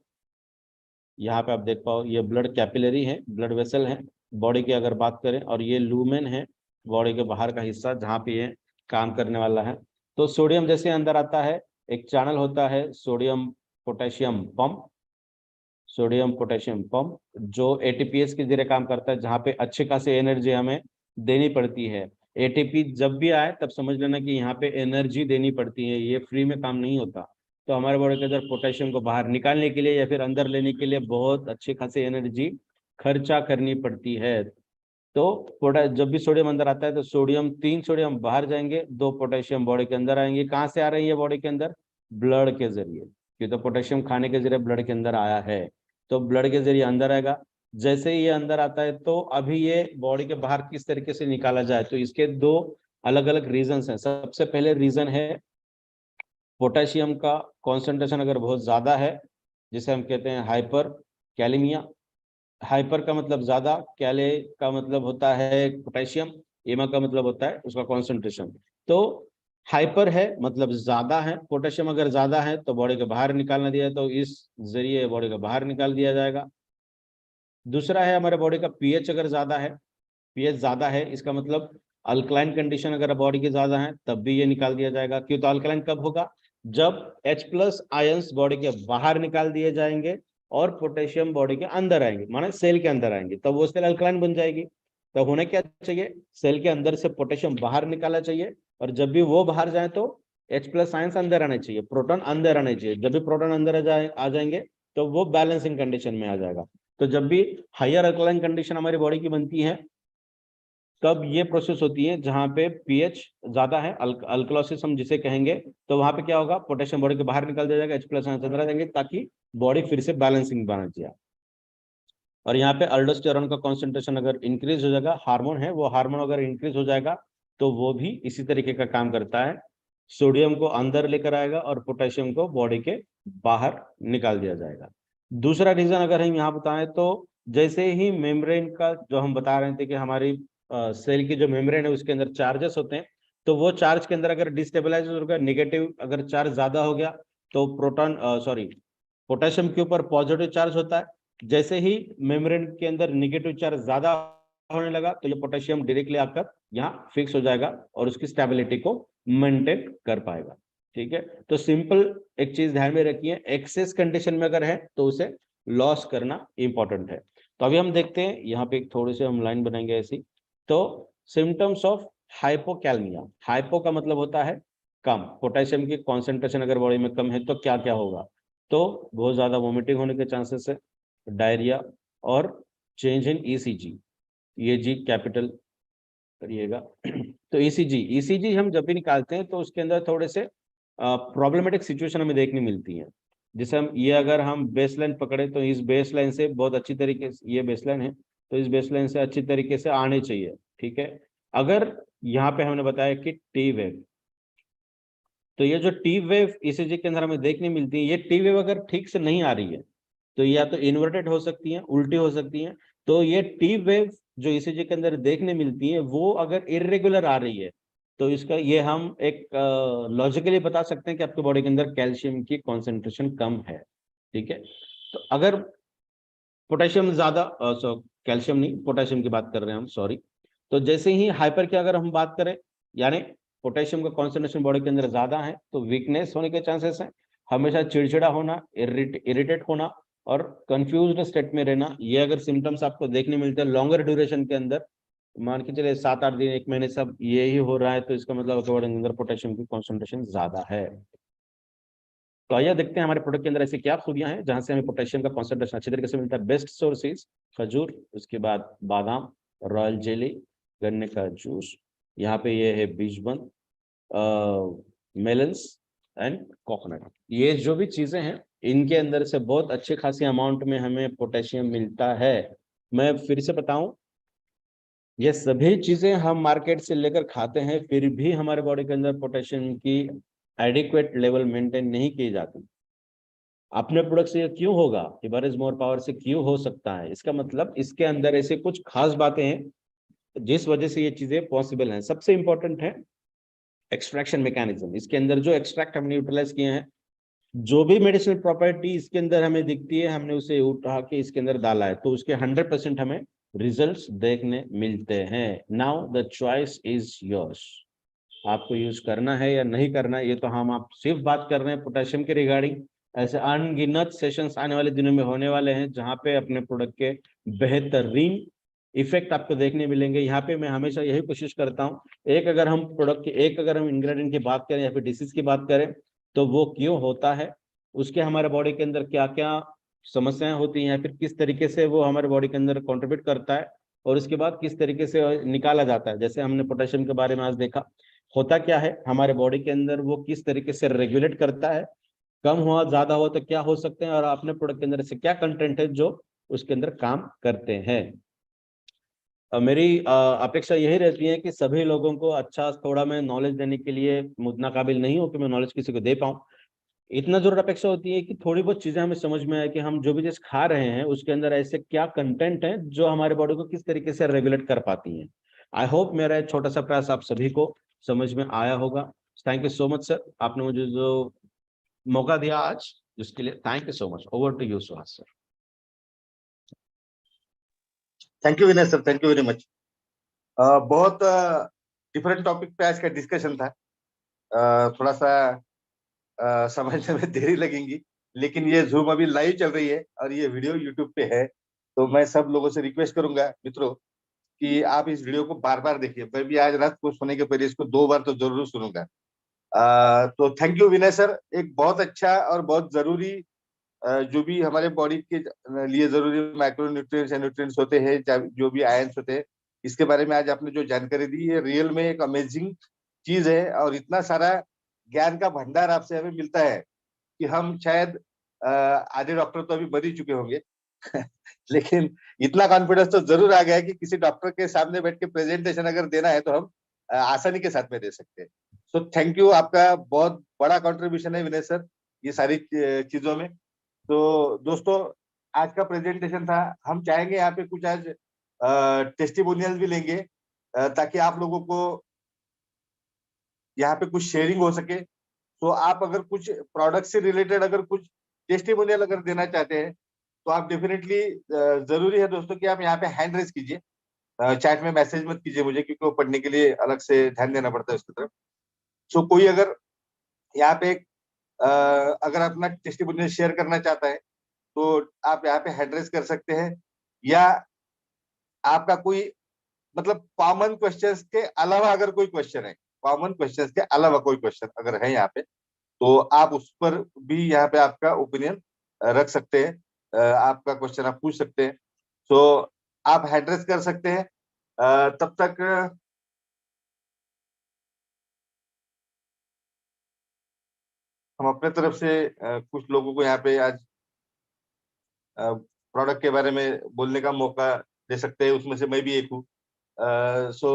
यहाँ पे आप देख पाओ ये ब्लड कैपिलरी है, ब्लड वेसल है बॉडी की अगर बात करें, और ये लूमेन है बॉडी के बाहर का हिस्सा जहाँ पे ये काम करने वाला है। तो सोडियम जैसे अंदर आता है, एक चैनल होता है sodium potassium pump, sodium potassium pump जो एटीपीएस के जरिए काम करता है, जहाँ पे अच्छी खासी एनर्जी हमें देनी पड़ती है। एटीपी जब भी आए तब समझ लेना कि यहाँ पे एनर्जी देनी पड़ती है, ये फ्री में काम नहीं होता। तो हमारे बॉडी के अंदर पोटेशियम को बाहर निकालने के लिए या फिर अंदर लेने के लिए बहुत अच्छी खासी एनर्जी खर्चा करनी पड़ती है। तो जब भी सोडियम अंदर आता है तो तीन सोडियम बाहर जाएंगे, 2 पोटेशियम बॉडी के अंदर आएंगे। कहाँ से आ रही है बॉडी के अंदर, ब्लड के जरिए, क्यों तो पोटेशियम खाने के जरिए ब्लड के अंदर आया है, तो ब्लड के जरिए अंदर आएगा। जैसे ही ये अंदर आता है तो अभी ये बॉडी के बाहर किस तरीके से निकाला जाए, तो इसके 2 अलग अलग रीजन हैं। सबसे पहले रीजन है पोटेशियम का कॉन्सेंट्रेशन अगर बहुत ज्यादा है, जिसे हम कहते हैं हाइपर कैलेमिया। हाइपर का मतलब ज्यादा, कैले का मतलब होता है पोटेशियम, एमा का मतलब होता है उसका कॉन्सेंट्रेशन। तो हाइपर है मतलब ज्यादा है, पोटेशियम अगर ज्यादा है तो बॉडी के बाहर निकालना दिया है, तो इस जरिए बॉडी का बाहर निकाल दिया जाएगा। दूसरा है हमारे बॉडी का पीएच अगर ज्यादा है, पीएच ज्यादा है इसका मतलब अल्कलाइन कंडीशन अगर बॉडी की ज्यादा है तब भी ये निकाल दिया जाएगा। क्यों, तो अल्कलाइन कब होगा, जब H+ आयंस बॉडी के बाहर निकाल दिए जाएंगे और पोटेशियम बॉडी के अंदर आएंगे, माने सेल के अंदर आएंगे, तब वो सेल अल्कलाइन बन जाएगी। तो होने क्या चाहिए, सेल के अंदर से पोटेशियम बाहर निकाला चाहिए, और जब भी वो बाहर जाए तो H+ आयंस अंदर आने चाहिए, प्रोटॉन अंदर आने चाहिए। जब भी प्रोटॉन अंदर आ जाएंगे तो वो बैलेंसिंग कंडीशन में आ जाएगा। तो जब भी हायर अल्कलाइन कंडीशन हमारी बॉडी की बनती है तब ये प्रोसेस होती है जहां पे पीएच ज्यादा है, अल्कलोसिस हम जिसे कहेंगे, तो वहां पे क्या होगा, पोटेशियम बॉडी के बाहर निकल जाएगा, H+ अंदर आ जाएंगे ताकि बॉडी फिर से बैलेंसिंग बना जाए। और यहाँ पे अल्डोस्टेरॉन का कॉन्सेंट्रेशन अगर इंक्रीज हो जाएगा, हार्मोन है वो, हार्मोन अगर इंक्रीज हो जाएगा तो वो भी इसी तरीके का काम करता है, सोडियम को अंदर लेकर आएगा और पोटेशियम को बॉडी के बाहर निकाल दिया जाएगा। दूसरा रीजन अगर हम यहाँ बताएं तो जैसे ही मेम्ब्रेन का जो हम बता रहे थे कि हमारी सेल की जो मेम्ब्रेन है उसके अंदर चार्जेस होते हैं, तो वो चार्ज के अंदर अगर डिस्टेबलाइज हो गया, नेगेटिव अगर चार्ज ज्यादा हो गया तो पोटेशियम के ऊपर पॉजिटिव चार्ज होता है। जैसे ही मेम्ब्रेन के अंदर नेगेटिव चार्ज ज्यादा होने लगा तो ये पोटेशियम डायरेक्टली आकर यहाँ फिक्स हो जाएगा और उसकी स्टेबिलिटी को मेंटेन कर पाएगा। ठीक है, तो सिंपल एक चीज ध्यान में रखिए, एक्सेस कंडीशन में अगर है तो उसे लॉस करना इंपॉर्टेंट है। तो अभी हम देखते हैं यहाँ पे थोड़ी सी हम लाइन बनाएंगे ऐसी। तो सिम्टम्स ऑफ हाइपोकैलमिया, हाइपो का मतलब होता है कम, पोटेशियम की कॉन्सेंट्रेशन अगर बॉडी में कम है तो क्या क्या होगा, तो बहुत ज्यादा वोमिटिंग होने के चांसेस है, डायरिया, और चेंज इन ईसीजी, ये जी कैपिटल करिएगा। तो ईसीजी हम जब भी निकालते हैं तो उसके अंदर थोड़े से प्रॉब्लमेटिक सिचुएशन हमें देखने मिलती है। जैसे हम ये अगर हम बेसलाइन पकड़े तो इस बेसलाइन से बहुत अच्छी तरीके से, ये बेसलाइन है तो इस बेसलाइन से अच्छी तरीके से आने चाहिए, ठीक है। अगर यहाँ पे हमने बताया कि टी वेव, तो ये जो टी वेव ईसीजी के अंदर हमें देखने मिलती है, ये टी वेव अगर ठीक से नहीं आ रही है तो या तो इन्वर्टेड हो सकती है, उल्टी हो सकती है। तो ये टी वेव जो ईसीजी के अंदर देखने मिलती है वो अगर इरेगुलर आ रही है तो इसका ये हम एक लॉजिकली बता सकते हैं कि आपके बॉडी के अंदर कैल्शियम की कॉन्सेंट्रेशन कम है, ठीक है। तो अगर पोटेशियम ज्यादा, कैल्शियम नहीं पोटेशियम की बात कर रहे हैं हम, सॉरी। तो जैसे ही हाइपर की अगर हम बात करें, यानी पोटेशियम का कॉन्सेंट्रेशन बॉडी के अंदर ज्यादा है तो वीकनेस होने के चांसेस हैं, हमेशा चिड़चिड़ा होना, इरिटेट होना और कंफ्यूज्ड स्टेट में रहना। ये अगर सिम्टम्स आपको देखने मिलते हैं लॉन्गर ड्यूरेशन के अंदर, मान के चले 7-8 दिन 1 महीने सब ये ही हो रहा है, तो इसका मतलब बॉडी के अंदर पोटेशियम की कॉन्सेंट्रेशन ज्यादा है। तो आइए देखते हैं हमारे प्रोडक्ट के अंदर ऐसी क्या खूबियां हैं जहां से हमें पोटेशियम का कॉन्सेंट्रेशन अच्छी तरीके से मिलता है। बेस्ट सोर्सेज खजूर, उसके बाद बादाम, रॉयल जेली, गन्ने का जूस, यहाँ पे ये है बीजबंद, मेलन्स एंड कोकोनट। ये जो भी चीजें हैं इनके अंदर से बहुत अच्छे खासी अमाउंट में हमें पोटेशियम मिलता है। मैं फिर से बताऊं, ये सभी चीजें हम मार्केट से लेकर खाते हैं फिर भी हमारे बॉडी के अंदर पोटेशियम की एडिक्वेट लेवल मेंटेन नहीं की जाती। अपने प्रोडक्ट से ये क्यों होगा, इवर इज मोर पावर से क्यों हो सकता है, इसका मतलब इसके अंदर ऐसे कुछ खास बातें हैं जिस वजह से ये चीजें पॉसिबल हैं। सबसे इंपॉर्टेंट है एक्सट्रैक्शन मैकेनिज्म। इसके अंदर जो एक्सट्रैक्ट हमने यूटिलाइज किए हैं, जो भी मेडिसिनल प्रॉपर्टी इसके अंदर हमें दिखती है, हमने उसे उठा के इसके अंदर डाला है तो उसके 100% हमें रिजल्ट्स देखने मिलते हैं। Now the choice is yours, आपको यूज करना है या नहीं करना है। ये तो हम आप सिर्फ बात कर रहे हैं पोटेशियम के रिगार्डिंग, ऐसे अनगिनत सेशंस आने वाले दिनों में होने वाले हैं जहां पे अपने प्रोडक्ट के बेहतरीन इफेक्ट आपको देखने मिलेंगे। यहाँ पे मैं हमेशा यही कोशिश करता हूँ, एक अगर हम प्रोडक्ट के एक अगर हम इंग्रेडिएंट की बात करें या फिर डिसीज की बात करें तो वो क्यों होता है, उसके हमारे बॉडी के अंदर क्या क्या समस्याएं होती हैं या फिर किस तरीके से वो हमारे बॉडी के अंदर कॉन्ट्रीब्यूट करता है, और उसके बाद किस तरीके से निकाला जाता है। जैसे हमने पोटेशियम के बारे में आज देखा, होता क्या है हमारे बॉडी के अंदर, वो किस तरीके से रेगुलेट करता है, कम हुआ ज्यादा हुआ तो क्या हो सकते हैं, और अपने प्रोडक्ट के अंदर से क्या कंटेंट है जो उसके अंदर काम करते हैं। मेरी अपेक्षा यही रहती है कि सभी लोगों को अच्छा थोड़ा मैं नॉलेज देने के लिए उतना काबिल नहीं हूं कि मैं नॉलेज किसी को दे पाऊं। इतना जरूर अपेक्षा होती है कि थोड़ी बहुत चीजें हमें समझ में आए कि हम जो भी चीज खा रहे हैं उसके अंदर ऐसे क्या कंटेंट है जो हमारे बॉडी को किस तरीके से रेगुलेट कर पाती हैं। आई होप मेरा एक छोटा सा प्रयास आप सभी को समझ में आया होगा। Thank you so much sir, आपने मुझे जो मौका दिया आज, जिसके लिए thank you so much. Over to you Suhas sir. Thank you Vinay sir, thank you very much. बहुत डिफरेंट टॉपिक पे आज का डिस्कशन था। थोड़ा सा समझने में देरी लगेंगी, लेकिन ये जूम अभी लाइव चल रही है और ये वीडियो यूट्यूब पे है, तो मैं सब लोगों से रिक्वेस्ट करूंगा मित्रों कि आप इस वीडियो को बार बार देखिए। मैं भी आज रात को सोने के पहले इसको 2 बार तो जरूर सुनूंगा। तो थैंक यू विनय सर, एक बहुत अच्छा और बहुत जरूरी जो भी हमारे बॉडी के लिए जरूरी माइक्रो न्यूट्रिएंट्स एंड न्यूट्रिएंट्स होते हैं, जो भी आयंस होते हैं, इसके बारे में आज आपने जो जानकारी दी है रियल में एक अमेजिंग चीज है। और इतना सारा ज्ञान का भंडार आपसे हमें मिलता है कि हम शायद आधे डॉक्टर तो अभी बन ही चुके होंगे लेकिन इतना कॉन्फिडेंस तो जरूर आ गया है कि किसी डॉक्टर के सामने बैठ के प्रेजेंटेशन अगर देना है तो हम आसानी के साथ में दे सकते हैं। सो थैंक यू, आपका बहुत बड़ा कंट्रीब्यूशन है विनय सर ये सारी चीजों में। तो दोस्तों, आज का प्रेजेंटेशन था, हम चाहेंगे यहाँ पे कुछ आज टेस्टिमोनियल भी लेंगे ताकि आप लोगों को यहाँ पे कुछ शेयरिंग हो सके। तो आप अगर कुछ प्रोडक्ट से रिलेटेड अगर कुछ टेस्टिमोनियल अगर देना चाहते हैं तो आप डेफिनेटली, जरूरी है दोस्तों कि आप यहाँ पे हैंड रेज कीजिए, चैट में मैसेज मत कीजिए मुझे, क्योंकि वो पढ़ने के लिए अलग से ध्यान देना पड़ता है उसकी तरफ। सो कोई अगर यहाँ पे अगर अपना टेस्टिमोनियल शेयर करना चाहता है तो आप यहाँ पे हैंड रेज कर सकते हैं, या आपका कोई मतलब कॉमन क्वेश्चंस के अलावा अगर कोई क्वेश्चन है, कॉमन क्वेश्चंस के अलावा कोई क्वेश्चन अगर है यहाँ पे, तो आप उस पर भी यहाँ पे आपका ओपिनियन रख सकते हैं, आपका क्वेश्चन आप पूछ सकते हैं। सो आप एड्रेस कर सकते हैं। तब तक हम अपने तरफ से कुछ लोगों को यहाँ पे आज प्रोडक्ट के बारे में बोलने का मौका दे सकते हैं, उसमें से मैं भी एक हूँ। सो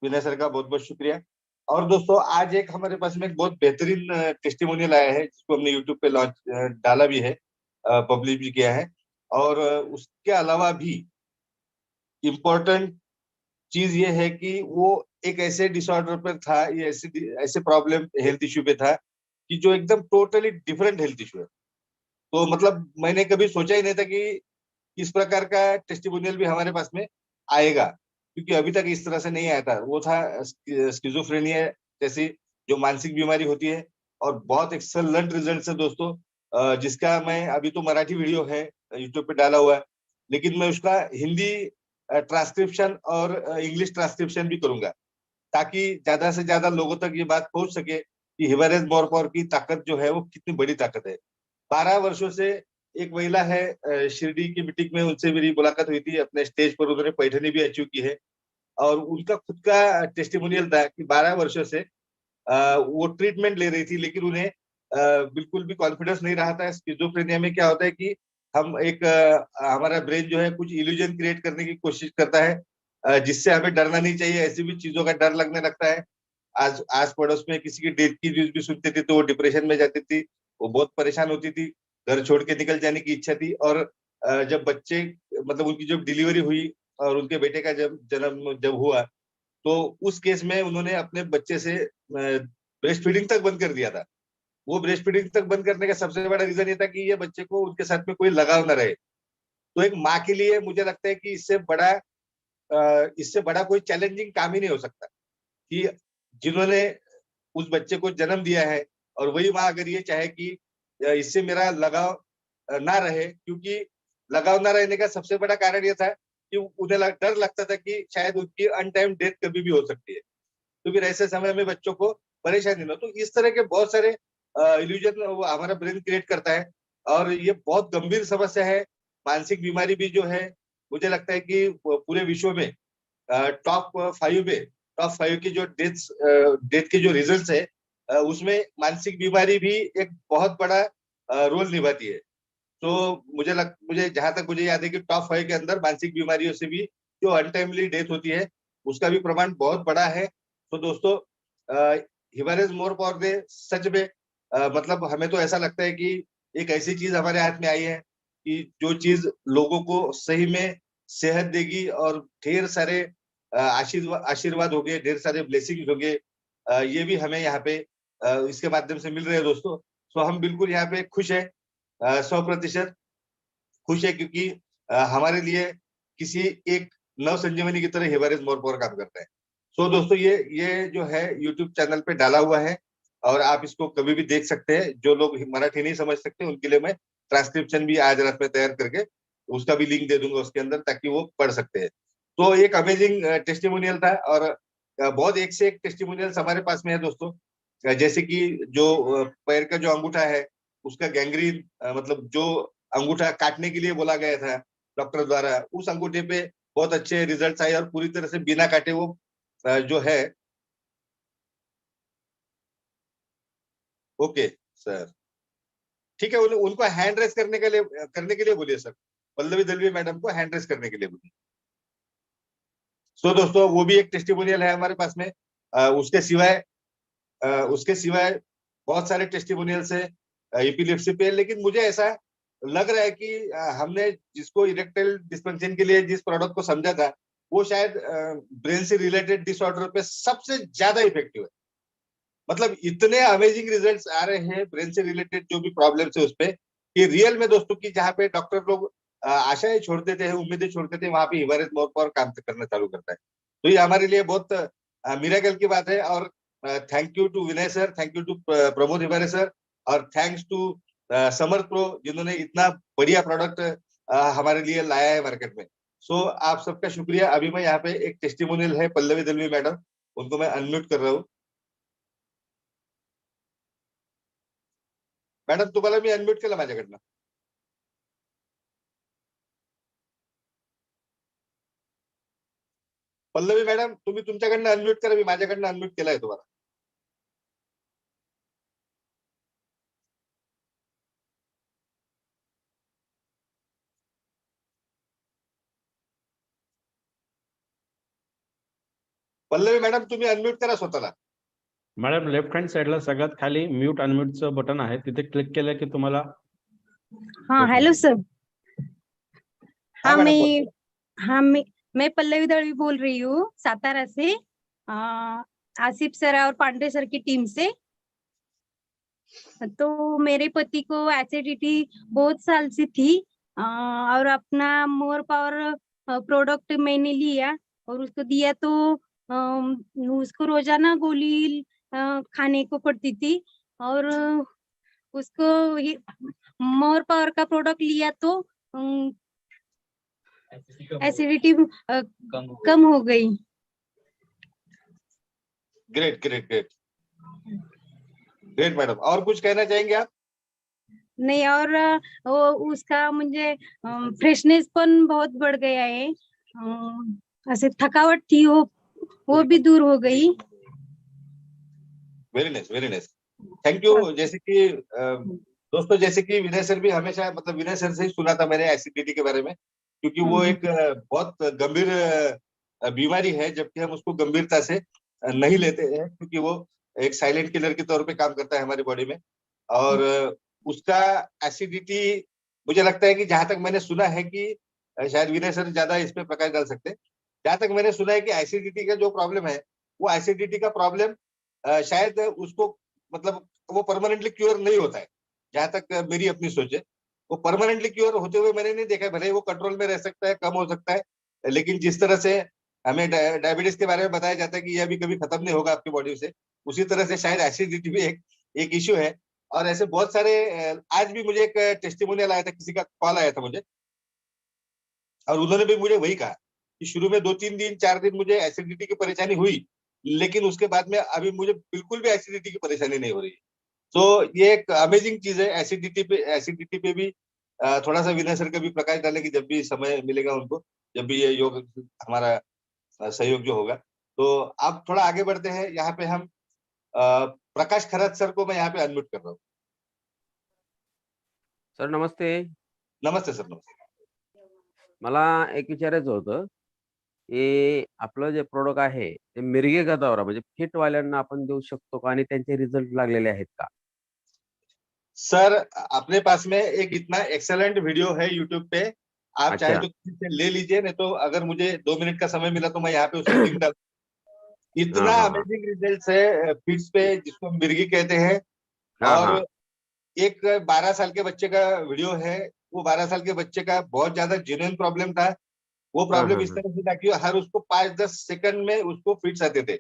विनय सर का बहुत बहुत शुक्रिया। और दोस्तों आज एक हमारे पास में एक बहुत बेहतरीन टेस्टिमोनियल आया है, जिसको हमने यूट्यूब पे लॉन्च डाला भी है, पब्लिश भी किया है। और उसके अलावा भी इम्पोर्टेंट चीज ये है कि वो एक ऐसे डिसऑर्डर पर था, ये ऐसे ऐसे प्रॉब्लम हेल्थ इश्यू पे था कि जो एकदम टोटली डिफरेंट हेल्थ इश्यू है। तो मतलब मैंने कभी सोचा ही नहीं था कि इस प्रकार का टेस्टिमोनियल भी हमारे पास में आएगा, क्योंकि अभी तक इस तरह से नहीं आया था। वो था स्किजोफ्रेनिया जैसी जो मानसिक बीमारी होती है, और बहुत एक्सलेंट रिजल्ट है दोस्तों। जिसका मैं अभी तो मराठी वीडियो है यूट्यूब पे डाला हुआ है, लेकिन मैं उसका हिंदी ट्रांसक्रिप्शन और इंग्लिश ट्रांसक्रिप्शन भी करूंगा, ताकि ज्यादा से ज्यादा लोगों तक ये बात पहुंच सके कि हिमालय मोरपॉर की ताकत जो है वो कितनी बड़ी ताकत है। 12 वर्षों से एक महिला है शिरडी की मीटिंग में, उनसे मेरी मुलाकात हुई थी, अपने स्टेज पर उन्होंने पैठनी भी अचीव की है। और उनका खुद का टेस्टिमोनियल था कि 12 वर्षों से वो ट्रीटमेंट ले रही थी, लेकिन उन्हें बिल्कुल भी कॉन्फिडेंस नहीं रहा था। स्किज़ोफ्रेनिया में क्या होता है कि हम एक हमारा ब्रेन जो है कुछ इल्यूजन क्रिएट करने की कोशिश करता है, जिससे हमें डरना नहीं चाहिए, ऐसी भी चीजों का डर लगने लगता है। आज आस पड़ोस में किसी की डेथ की न्यूज भी सुनती थी तो वो डिप्रेशन में जाती थी, वो बहुत परेशान होती थी, घर छोड़ के निकल जाने की इच्छा थी। और जब बच्चे मतलब उनकी जब डिलीवरी हुई और उनके बेटे का जब जन्म जब हुआ, तो उस केस में उन्होंने अपने बच्चे से ब्रेस्ट फीडिंग तक बंद कर दिया था। वो ब्रेस्ट फीडिंग तक बंद करने का सबसे बड़ा रीजन ये था कि ये बच्चे को उनके साथ में कोई लगाव न रहे। तो एक माँ के लिए मुझे लगता है कि इससे बड़ा कोई चैलेंजिंग काम ही नहीं हो सकता कि जिन्होंने उस बच्चे को जन्म दिया है, और वही माँ अगर ये चाहे कि इससे मेरा लगाव ना रहे, क्योंकि लगाव ना रहने का सबसे बड़ा कारण ये था कि उन्हें डर लगता था कि शायद उनकी अनटाइम डेथ कभी भी हो सकती है, तो फिर ऐसे समय में बच्चों को परेशानी ना। तो इस तरह के बहुत सारे इल्यूजन हमारा ब्रेन क्रिएट करता है, और ये बहुत गंभीर समस्या है। मानसिक बीमारी भी जो है, मुझे लगता है कि पूरे विश्व में टॉप 5 की जो डेथ के जो रिजल्ट्स है, उसमें मानसिक बीमारी भी एक बहुत बड़ा रोल निभाती है। तो मुझे जहां तक मुझे याद है कि टॉप 5 के अंदर मानसिक बीमारियों से भी जो अनटाइमली डेथ होती है, उसका भी प्रमाण बहुत बड़ा है। तो दोस्तों, हिमालय मोर पावर डे सच में मतलब हमें तो ऐसा लगता है कि एक ऐसी चीज हमारे हाथ में आई है कि जो चीज लोगों को सही में सेहत देगी, और ढेर सारे आशीर्वाद आशीर्वाद हो गए, ढेर सारे ब्लेसिंग्स हो गए, ये भी हमें यहाँ पे इसके माध्यम से मिल रहे हैं दोस्तों। तो हम बिल्कुल यहाँ पे खुश है, 100% खुश है, क्योंकि हमारे लिए किसी एक नव संजीवनी की तरह हिबारिस मोरपोर काम करता है। सो दोस्तों, ये जो है यूट्यूब चैनल पे डाला हुआ है, और आप इसको कभी भी देख सकते हैं। जो लोग मराठी नहीं समझ सकते उनके लिए मैं ट्रांसक्रिप्शन भी आज रात में तैयार करके उसका भी लिंक दे दूंगा उसके अंदर, ताकि वो पढ़ सकते हैं। तो एक अमेजिंग टेस्टिमोनियल था, और बहुत एक से एक टेस्टिमोनियल्स हमारे पास में है दोस्तों। जैसे कि जो पैर का जो अंगूठा है, उसका गैंग्रीन मतलब जो अंगूठा काटने के लिए बोला गया था डॉक्टर द्वारा, उस अंगूठे पे बहुत अच्छे रिजल्ट्स आए, और पूरी तरह से बिना काटे वो जो है। ओके सर, ठीक है, उनको हैंड रेस करने के लिए बोलिए सर, पल्लवी दलवी मैडम को हैंड रेस करने के लिए बोलिए। सो दोस्तों, वो भी एक टेस्टिमोनियल है हमारे पास में। उसके सिवाय उसके सिवाय बहुत सारे टेस्टिमोनियल्स है एपिलेप्सी पे, लेकिन मुझे ऐसा लग रहा है कि हमने जिसको इरेक्टाइल डिस्फंक्शन के लिए जिस प्रोडक्ट को समझा था, वो शायद ब्रेन से रिलेटेड डिसऑर्डर पे सबसे ज्यादा इफेक्टिव है। मतलब इतने अमेजिंग रिजल्ट्स आ रहे हैं ब्रेन से रिलेटेड जो भी प्रॉब्लम्स है उस पे, कि रियल में दोस्तों की जहाँ पे डॉक्टर लोग आशाएं छोड़ देते हैं, उम्मीदें छोड़ देते हैं, वहां पे हिमालय मोर पर काम करना चालू करता है। तो ये हमारे लिए बहुत मिराकल की बात है। और thank you to Vinay sir, thank you to Pramod Himare sir, और थैंक्स टू समर्थ प्रो, जिन्होंने इतना बढ़िया प्रोडक्ट हमारे लिए लाया है मार्केट में। सो आप सबका शुक्रिया। अभी मैं यहाँ पे एक टेस्टिमोनियल है पल्लवी दलवी मैडम, उनको मैं अनम्यूट कर रहा हूँ। मॅडम, तुम्हाला मी अनम्यूट केलं माझ्याकडनं. पल्लवी मॅडम तुम्ही तुमच्याकडनं अनम्यूट करा, मी माझ्याकडनं अनम्यूट केलाय तुम्हाला. पल्लवी मॅडम तुम्ही अनम्यूट करा स्वतःला. मॅडम लेफ्ट हँड साइडला सगळ्यात खाली म्यूट अनम्यूटचं बटन आहे, तिथे क्लिक केलं की तुम्हाला. हाँ हेलो सर. हाँ मैडम मैं हाँ मैं पल्लवी दळवी बोल रही हूँ सातारा से. आसिफ सर और पांडे सर की टीम से. तो मेरे पति को एसिडिटी बहुत साल से थी और अपना मोर पावर प्रोडक्ट मैंने लिया और उसको दिया तो उसको रोजाना गोली खाने को पड़ती थी और उसको मोर पावर का प्रोडक्ट लिया तो एसिडिटी कम हो गई. Great great great great madam, और कुछ कहना चाहेंगे आप? नहीं और वो उसका मुझे फ्रेशनेस पण बहुत बढ़ गया है. ऐसे थकावट थी वो भी दूर हो गई. Very nice very nice, thank you. जैसे कि दोस्तों, जैसे कि विनय सर भी हमेशा, मतलब विनय सर से ही सुना था मैंने एसिडिटी के बारे में, क्योंकि वो एक बहुत गंभीर बीमारी है, जबकि हम उसको गंभीरता से नहीं लेते हैं, क्योंकि वो एक साइलेंट किलर के तौर पे काम करता है हमारी बॉडी में. और उसका एसिडिटी, मुझे लगता है कि जहां तक मैंने सुना है कि शायद विनय सर ज्यादा इस पे प्रकाश डाल सकते हैं, जहां तक मैंने सुना है कि एसिडिटी का जो प्रॉब्लम है, वो एसिडिटी का प्रॉब्लम शायद उसको, मतलब वो परमानेंटली क्योर नहीं होता है, जहां तक मेरी अपनी सोच है. वो परमानेंटली क्योर होते हुए मैंने नहीं देखा है. भले ही वो कंट्रोल में रह सकता है, कम हो सकता है, लेकिन जिस तरह से हमें डायबिटीज के बारे में बताया जाता है कि यह भी कभी खत्म नहीं होगा आपकी बॉडी से, उसी तरह से शायद एसिडिटी भी एक इश्यू है. और ऐसे बहुत सारे, आज भी मुझे एक टेस्टिमोनियल आया था, किसी का कॉल आया था मुझे, और उन्होंने भी मुझे वही कहा कि शुरू में 2-3 दिन 4 दिन मुझे एसिडिटी की परेशानी हुई, लेकिन उसके बाद में अभी मुझे बिल्कुल भी एसिडिटी की परेशानी नहीं हो रही है. तो ये एक अमेजिंग चीज है. एसिडिटी पे भी थोड़ा सा विनय सर का भी प्रकाश डालें कि जब भी समय मिलेगा उनको, जब भी ये योग हमारा सहयोग जो होगा. तो आप थोड़ा आगे बढ़ते हैं. यहाँ पे हम प्रकाश खरात सर को मैं यहाँ पे अनम्यूट कर रहा हूँ. सर नमस्ते. नमस्ते सर, नमस्ते. मला एक विचारायचं होतं की आपलं जे प्रोडक्ट आहे ते मिरगे गदावरा म्हणजे फिट वाल्यांना आपण देऊ शकतो का आणि त्यांचे रिझल्ट लागलेले आहेत का? सर अपने पास में एक इतना एक्सेलेंट वीडियो है यूट्यूब पे, आप चाहे तो किसी से ले लीजिए, नहीं तो अगर मुझे 2 मिनट का समय मिला तो मैं यहाँ पे उसका लिंक डाल. इतना अमेजिंग रिजल्ट है फिट्स पे, जिसको मिर्गी कहते हैं. और एक 12 साल के बच्चे का वीडियो है. वो 12 साल के बच्चे का बहुत ज्यादा जेन्युइन प्रॉब्लम था. वो प्रॉब्लम इस तरह से था कि हर उसको 5-10 सेकंड में उसको फिट्स आते थे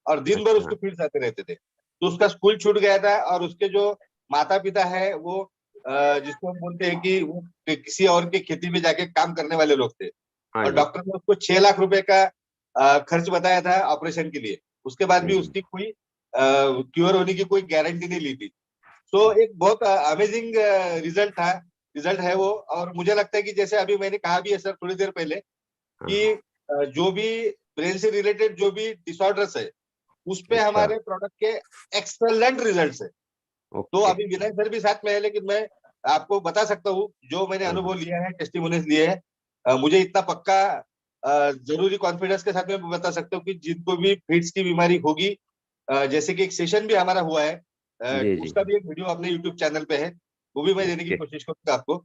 और दिन भर उसको फिट्स आते रहते थे. तो उसका स्कूल छूट गया था, और उसके जो माता पिता है वो जिसको हम बोलते हैं कि वो किसी और की खेती में जाके काम करने वाले लोग थे, और डॉक्टर ने उसको 6 लाख रुपए का खर्च बताया था ऑपरेशन के लिए. उसके बाद भी उसकी कोई क्योर होने की कोई गारंटी नहीं ली थी. तो एक बहुत अमेजिंग रिजल्ट है वो. और मुझे लगता है कि जैसे अभी मैंने कहा भी है सर थोड़ी देर पहले कि जो भी ब्रेन से रिलेटेड जो भी डिसऑर्डर्स है, उस पे हमारे प्रोडक्ट के एक्सेलेंट रिजल्ट्स है. तो अभी विनय सर भी साथ में है, लेकिन मैं आपको बता सकता हूँ जो मैंने अनुभव लिया है, टेस्टिमोनियल्स लिए हैं, मुझे इतना पक्का जरूरी कॉन्फिडेंस के साथ में बता सकता हूँ कि जिनको भी फिट्स की बीमारी होगी, जैसे कि एक सेशन भी हमारा हुआ है, उसका भी एक वीडियो अपने यूट्यूब चैनल पे है, वो भी मैं देने की कोशिश करूंगा आपको.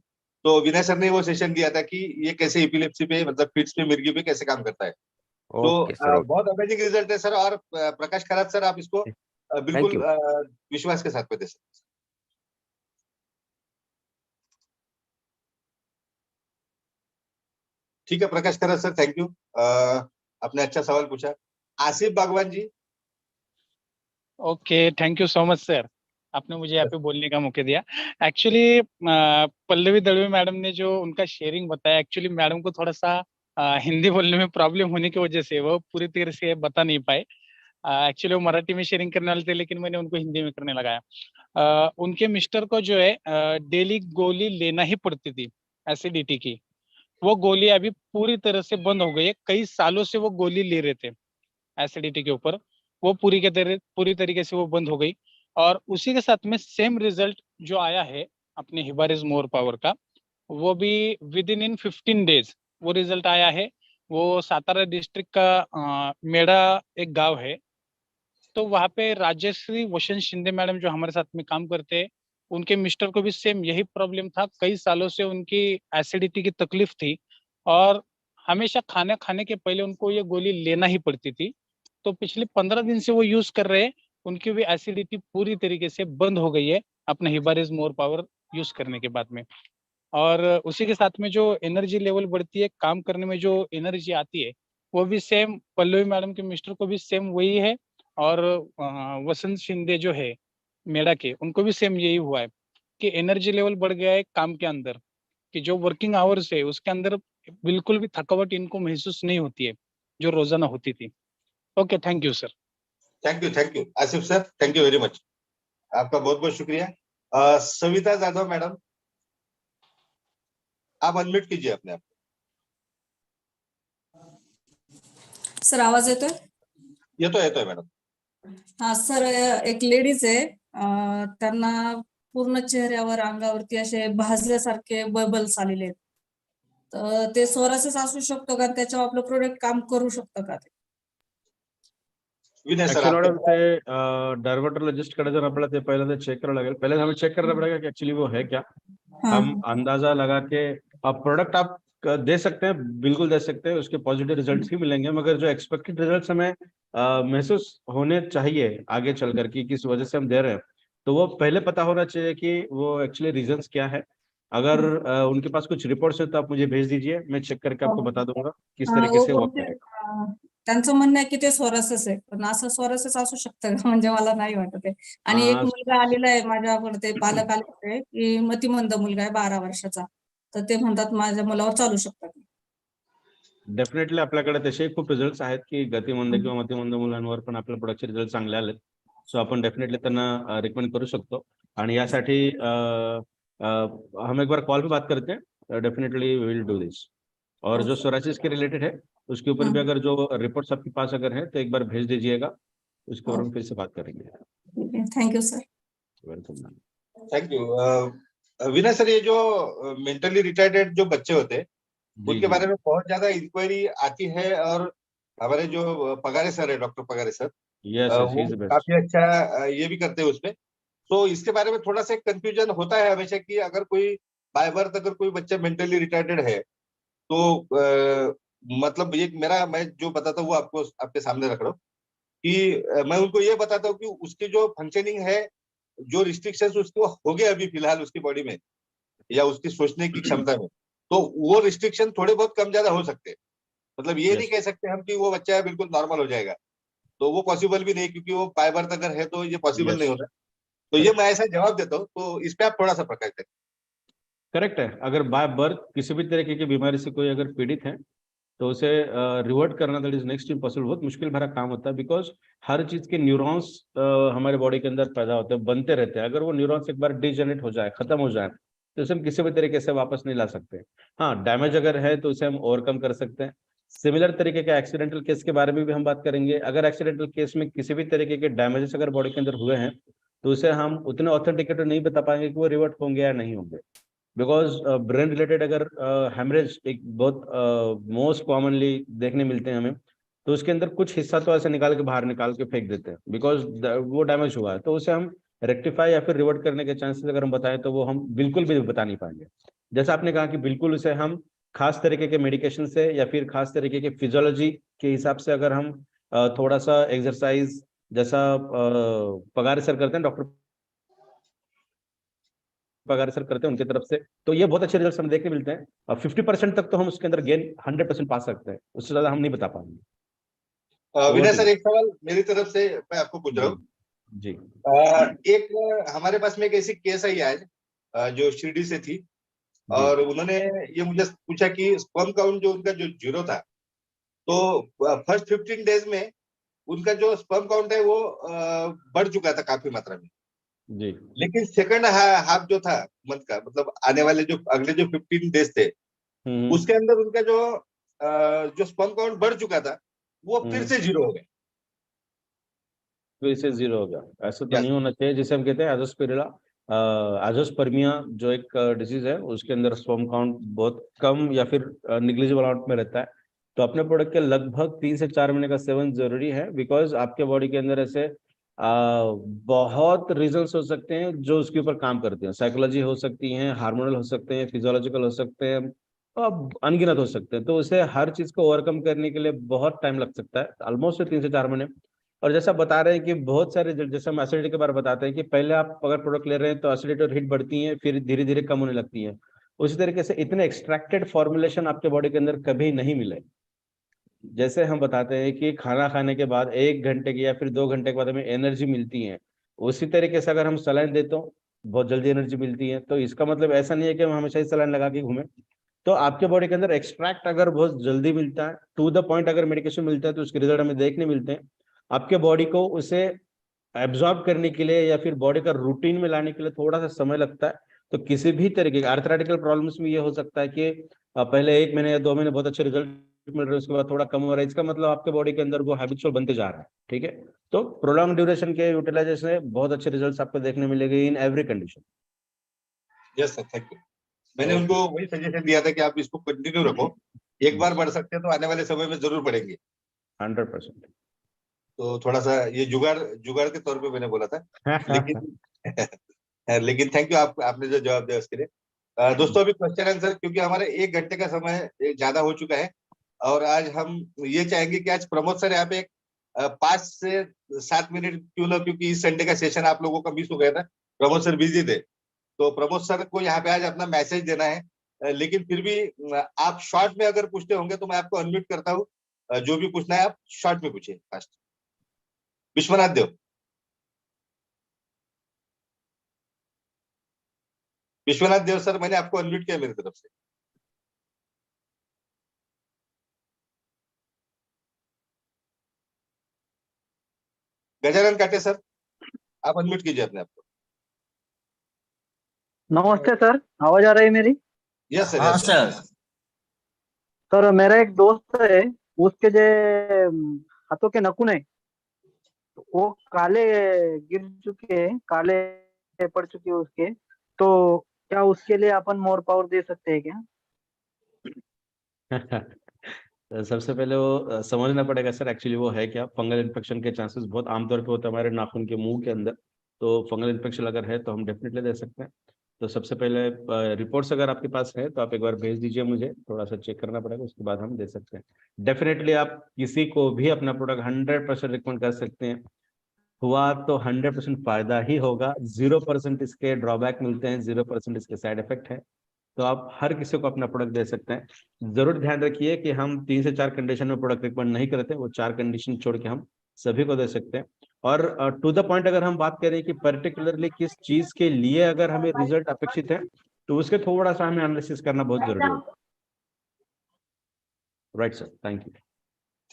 तो विनय सर ने वो सेशन दिया था कि ये कैसे एपिलेप्सी पे, मतलब फिट्स पे, मिर्गी पे कैसे काम करता है. तो बहुत अमेजिंग रिजल्ट है सर. और प्रकाश खरात सर, आप इसको बिल्कुल विश्वास के साथ में दे सकते. ठीक है Prakash Kharat sir, thank you. आपने अच्छा सवाल पूछा. Asif Bagwan ji. Okay, thank you so much sir, आपने मुझे यहाँ पे बोलने का मौका दिया. एक्चुअली पल्लवी दळवी मैडम ने जो उनका शेयरिंग बताया, एक्चुअली मैडम को थोड़ा सा हिंदी बोलने में प्रॉब्लम होने की वजह से वो पूरी तरह से बता नहीं पाए. एक्चुअली वो मराठी में शेयरिंग करने वाले थे, लेकिन मैंने उनको हिंदी में करने लगाया. उनके मिस्टर को जो है डेली गोली लेना ही पड़ती थी एसिडिटी की. वो गोली अभी पूरी तरह से बंद हो गई है। कई सालों से वो गोली ले रहे थे एसिडिटी के ऊपर, वो पूरी तरीके से वो बंद हो गई। और उसी के साथ में सेम रिजल्ट जो आया है अपने हिबारिज मोर पावर का, वो भी विद इन 15 डेज वो रिजल्ट आया है। वो सातारा डिस्ट्रिक्ट का मेड़ा एक गांव है, तो वहाँ पे राजश्री वसंत शिंदे मैडम जो हमारे साथ में काम करते हैं, उनके मिस्टर को भी सेम यही प्रॉब्लम था। कई सालों से उनकी एसिडिटी की तकलीफ थी और हमेशा खाना खाने के पहले उनको ये गोली लेना ही पड़ती थी। तो पिछले 15 दिन से वो यूज कर रहे हैं, उनकी भी एसिडिटी पूरी तरीके से बंद हो गई है अपने हिबारिज मोर पावर यूज करने के बाद में। और उसी के साथ में जो एनर्जी लेवल बढ़ती है, काम करने में जो एनर्जी आती है, वो भी सेम पल्लवी मैडम के मिस्टर को भी सेम वही है। और वसंत शिंदे जो है मेड़ा के, उनको भी सेम यही हुआ है कि एनर्जी लेवल बढ़ गया है काम के अंदर, कि जो वर्किंग आवर्स है उसके अंदर बिल्कुल भी थकावट इनको महसूस नहीं होती है जो रोजाना होती थी। Okay, thank you sir. Thank you Asif sir, thank you very much, आपका बहुत बहुत शुक्रिया। सविता जाधव मैडम, आप अनम्यूट कीजिए अपने आप। सर आवाज येतोय? येतोय मॅडम। हा सर, एक लेडीज आहे, त्यांना पूर्ण चेहऱ्यावर अंगावरती असे भाजल्यासारखे बबल्स आलेले आहेत, तर ते सोरायसिस असू शकतो का? त्याच्यावर आपलं प्रोडक्ट काम करू शकतं का ते? विनय सर, एक्चुअली आपके मैडम ते डर्मेटोलॉजिस्ट कडे जर आपल्याला ते पहिल्यांदा चेक करावं लागेल। पहले हमें चेक करना पड़ेगा कि एक्चुअली वो है क्या। हाँ, हम अंदाजा लगा के प्रोडक्ट आप दे सकते हैं, बिल्कुल दे सकते हैं, उसके पॉजिटिव रिजल्ट्स ही मिलेंगे, मगर जो एक्सपेक्टेड रिजल्ट्स हमें महसूस होने चाहिए आगे चलकर कि किस वजह से हम दे रहे हैं, तो वो पहले पता होना चाहिए कि वो एक्चुअली रीजंस क्या है। अगर उनके पास कुछ रिपोर्ट्स है तो आप मुझे भेज दीजिए, मैं चेक करके आपको बता दूंगा किस तरीके वो से वर्क बोलते, करेगा। त्यांचं म्हणणं आहे की ते सोरायसिस आहे, पण असं सोरायसिस असू शकतं का? म्हणजे मला नाही वाटत आहे. आणि एक मुलगा आलेला आहे माझ्याकडे, ते पालक आले होते की मतिमंद मुलगा आहे 12 वर्षाचा, तर ते म्हणतात माझ्या मुलावर चालू शकतं का? डेफिनेटली आपल्याकडे तसे खूप रिझल्ट्स आहेत की गतिमंद किंवा मतिमंद मुलांवर पण आपल्या प्रोडक्टचे रिझल्ट चांगले आलेत। सो आपण डेफिनेटली त्यांना रिकमेंड करू शकतो। आणि यासाठी हम एक बार कॉल पे बात करते हैं, definitely we will do this. और जो सोरायसिस के रिलेटेड है उसके ऊपर भी अगर जो रिपोर्ट्स आपके पास अगर है तो एक बार भेज दीजिएगा, उसके ऊपर हम फिर से बात करेंगे। Thank you sir. Welcome ma'am. Thank you. Vinay sir, ये जो मेंटली रिटार्डेड जो बच्चे होते हैं उनके बारे में बहुत ज्यादा इंक्वायरी आती है, और हमारे जो पगारे सर है, डॉक्टर पगारे सर, यस वो इज द बेस्ट। काफी अच्छा ये भी करते हैं उसमें। तो इसके बारे में थोड़ा सा कंफ्यूजन होता है हमेशा कि अगर कोई बाय बर्थ अगर कोई बच्चा मेंटली रिटार्डेड है तो मतलब ये मैं जो बताता हूँ वो आपको आपके सामने रख रहा हूँ कि मैं उनको ये बताता हूँ कि उसकी जो फंक्शनिंग है, जो रिस्ट्रिक्शंस उसको हो गए अभी फिलहाल उसकी बॉडी में या उसकी सोचने की क्षमता में, तो वो रिस्ट्रिक्शन थोड़े बहुत कम ज्यादा हो सकते हैं। मतलब ये नहीं कह सकते हम कि वो बच्चा बिल्कुल नॉर्मल हो जाएगा, तो वो पॉसिबल भी नहीं, क्योंकि वो बाय बर्थ अगर है तो ये पॉसिबल नहीं होता। तो ये मैं ऐसा जवाब देता हूँ, तो इस पे आप थोड़ा सा प्रकाश करें। करेक्ट है। अगर बाय बर्थ किसी भी तरीके की बीमारी से कोई अगर पीड़ित है तो उसे रिवर्ट करना, दैट इज नेक्स्ट इम्पॉसिबल, बहुत मुश्किल भरा काम होता है। बिकॉज हर चीज के न्यूरॉन्स हमारे बॉडी के अंदर पैदा होते हैं, बनते रहते हैं। अगर वो न्यूरॉन्स एक बार डिजेनरेट हो जाए, खत्म हो जाए, तो उसे हम किसी भी तरीके से वापस नहीं ला सकते। हाँ, डैमेज अगर है तो उसे हम ओवरकम कर सकते हैं। सिमिलर तरीके के एक्सीडेंटल केस के बारे में भी हम बात करेंगे। अगर एक्सीडेंटल केस में किसी भी तरीके के डैमेजेस अगर बॉडी के अंदर हुए हैं तो उसे हम उतने ऑथेंटिकेट नहीं बता पाएंगे कि वो रिवर्ट होंगे या नहीं होंगे। बिकॉज ब्रेन रिलेटेड अगर हेमरेज एक बहुत मोस्ट कॉमनली देखने मिलते हैं हमें, तो उसके अंदर कुछ हिस्सा तो ऐसे निकाल के बाहर निकाल के फेंक देते हैं, बिकॉज वो डैमेज हुआ है। तो उसे हम रेक्टिफाई या फिर रिवर्ट करने के चांसेस अगर हम बताएं तो वो हम बिल्कुल भी बता नहीं पाएंगे। जैसा आपने कहा कि बिल्कुल उसे हम खास तरीके के मेडिकेशन से या फिर खास तरीके के फिजियोलॉजी के हिसाब से अगर हम थोड़ा सा एक्सरसाइज जैसा पगार सर करते हैं, डॉक्टर पगार सर करते हैं उनकी तरफ से, तो ये बहुत अच्छे रिजल्ट हमें देखने मिलते हैं। और 50% तक तो हम उसके अंदर गेन 100% पा सकते हैं, उससे ज्यादा हम नहीं बता पाएंगे। विनय सर, एक सवाल मेरी तरफ से मैं आपको पूछ रहा हूँ जी। एक हमारे पास में एक ऐसी केस आई आज जो शिरडी से थी, और उन्होंने ये मुझे पूछा कि स्पर्म काउंट जो उनका जो 0 था, तो फर्स्ट 15 डेज में उनका जो स्पर्म काउंट है वो बढ़ चुका था काफी मात्रा में जी। लेकिन सेकंड हाफ जो था मंथ का, मतलब आने वाले जो अगले जो 15 डेज थे, उसके अंदर उनका जो स्पर्म काउंट बढ़ चुका था वो फिर से 0 हो गया। फिर से 0 हो गया। ऐसा तो Yes. नहीं होना चाहिए। जिसे हम कहते हैं एजोस्पेरिला, एजोस्पर्मिया जो एक डिजीज है, उसके अंदर स्पर्म काउंट बहुत कम या फिर निग्लिजिबल अमाउंट में रहता है। तो अपने प्रोडक्ट के लगभग 3 से 4 महीने का सेवन जरूरी है, बिकॉज आपके बॉडी के अंदर ऐसे बहुत रीजंस हो सकते हैं जो उसके ऊपर काम करते हैं। साइकोलॉजी हो सकती है, हार्मोनल हो सकते हैं, फिजियोलॉजिकल हो सकते हैं, अब अनगिनत हो सकते हैं। तो उसे हर चीज को ओवरकम करने के लिए बहुत टाइम लग सकता है, ऑलमोस्ट 3 से 4 महीने। और जैसा बता रहे हैं कि बहुत सारे जैसे हम एसिडिटी के बारे में बताते हैं कि पहले आप अगर प्रोडक्ट ले रहे हैं तो एसिडिटी और हीट बढ़ती है, फिर धीरे धीरे कम होने लगती है। उसी तरीके से इतने एक्सट्रैक्टेड फॉर्मुलेशन आपके बॉडी के अंदर कभी नहीं मिले। जैसे हम बताते हैं कि खाना खाने के बाद 1 घंटे की या फिर 2 घंटे के बाद हमें एनर्जी मिलती है, उसी तरीके से अगर हम सलाइन देते हो बहुत जल्दी एनर्जी मिलती है। तो इसका मतलब ऐसा नहीं है कि हम हमेशा ही सलाइन लगा के घूमें। तो आपके बॉडी के अंदर एक्सट्रैक्ट अगर बहुत जल्दी मिलता है, टू द पॉइंट अगर मेडिकेशन मिलता है, तो उसके रिजल्ट हमें देखने मिलते हैं। आपके बॉडी को उसे एब्जॉर्ब करने के लिए या फिर बॉडी का रूटीन में लाने के लिए थोड़ा सा समय लगता है। तो किसी भी तरीके के आर्थराइटिकल प्रॉब्लम्स में ये हो सकता है कि पहले 1 महीने या 2 महीने बहुत अच्छे रिजल्ट मिल रहे हैं, उसके बाद थोड़ा कम हो रहा है। इसका मतलब आपके बॉडी के अंदर वो हैबिचुअल बनते जा रहा है। ठीक है, तो प्रोलॉन्ग ड्यूरेशन के यूटिलाइजेशन से बहुत अच्छे रिजल्ट्स आपको देखने मिलेंगे in every condition. Yes sir, thank you. मैंने उनको वही सजेशन दिया था कि आप इसको कंटिन्यू रखो, एक बार बढ़ सकते हैं तो आने वाले समय में जरूर बढ़ेंगे। 100%। तो थोड़ा सा ये जुगाड़ के तौर पे मैंने बोला था, लेकिन लेकिन थैंक यू, आपने जो जवाब दिया उसके लिए। दोस्तों अभी क्वेश्चन आंसर, क्योंकि हमारा 1 घंटे का समय ज्यादा हो चुका है और आज हम ये चाहेंगे कि आज प्रमोद सर यहाँ पे 5 से 7 मिनट क्यों ना, क्योंकि इस संडे का सेशन आप लोगों का मिस हो गया था, प्रमोद सर बिजी थे, तो प्रमोद सर को यहाँ पे आज अपना मैसेज देना है। लेकिन फिर भी आप शॉर्ट में अगर पूछते होंगे तो मैं आपको अनम्यूट करता हूँ, जो भी पूछना है आप शॉर्ट में पूछिए। फास्ट विश्वनाथ देव, विश्वनाथ देव सर, मैंने आपको अनम्यूट किया मेरी तरफ से। गजानन काटे सर, आप अनम्यूट कीजिए अपने आप को। नमस्ते सर, आवाज आ रही है मेरी? यस सर, हाँ यस सर। सर। सर मेरा एक दोस्त है, उसके जो हाथों के नखून है वो काले गिर चुके हैं, काले पड़ चुके हैं उसके, तो क्या उसके लिए अपन मोर पावर दे सकते हैं क्या? तो सबसे पहले वो समझना पड़ेगा सर, एक्चुअली वो है क्या। फंगल इन्फेक्शन के चांसेस बहुत आमतौर पे होते हैं हमारे नाखून के मुंह के अंदर। तो फंगल इन्फेक्शन अगर है तो हम डेफिनेटली दे सकते हैं। तो सबसे पहले रिपोर्ट्स अगर आपके पास है तो आप एक बार भेज दीजिए, मुझे थोड़ा सा चेक करना पड़ेगा, उसके बाद हम दे सकते हैं। डेफिनेटली आप किसी को भी अपना प्रोडक्ट 100% रिकमेंड कर सकते हैं। हुआ तो 100% फायदा ही होगा, 0% इसके ड्रॉबैक मिलते हैं, 0% इसके साइड इफेक्ट है। तो आप हर किसी को अपना प्रोडक्ट दे सकते हैं। जरूर ध्यान रखिए कि हम 3 से 4 कंडीशन में प्रोडक्ट रिकमेंड नहीं करते, वो 4 कंडीशन छोड़ के हम सभी को दे सकते हैं। और टू द पॉइंट अगर हम बात करें कि पर्टिकुलरली किस चीज के लिए अगर हमें रिजल्ट अपेक्षित है, तो उसके थोड़ा सा हमें एनालिसिस करना बहुत जरूरी होगा। Right sir, thank you.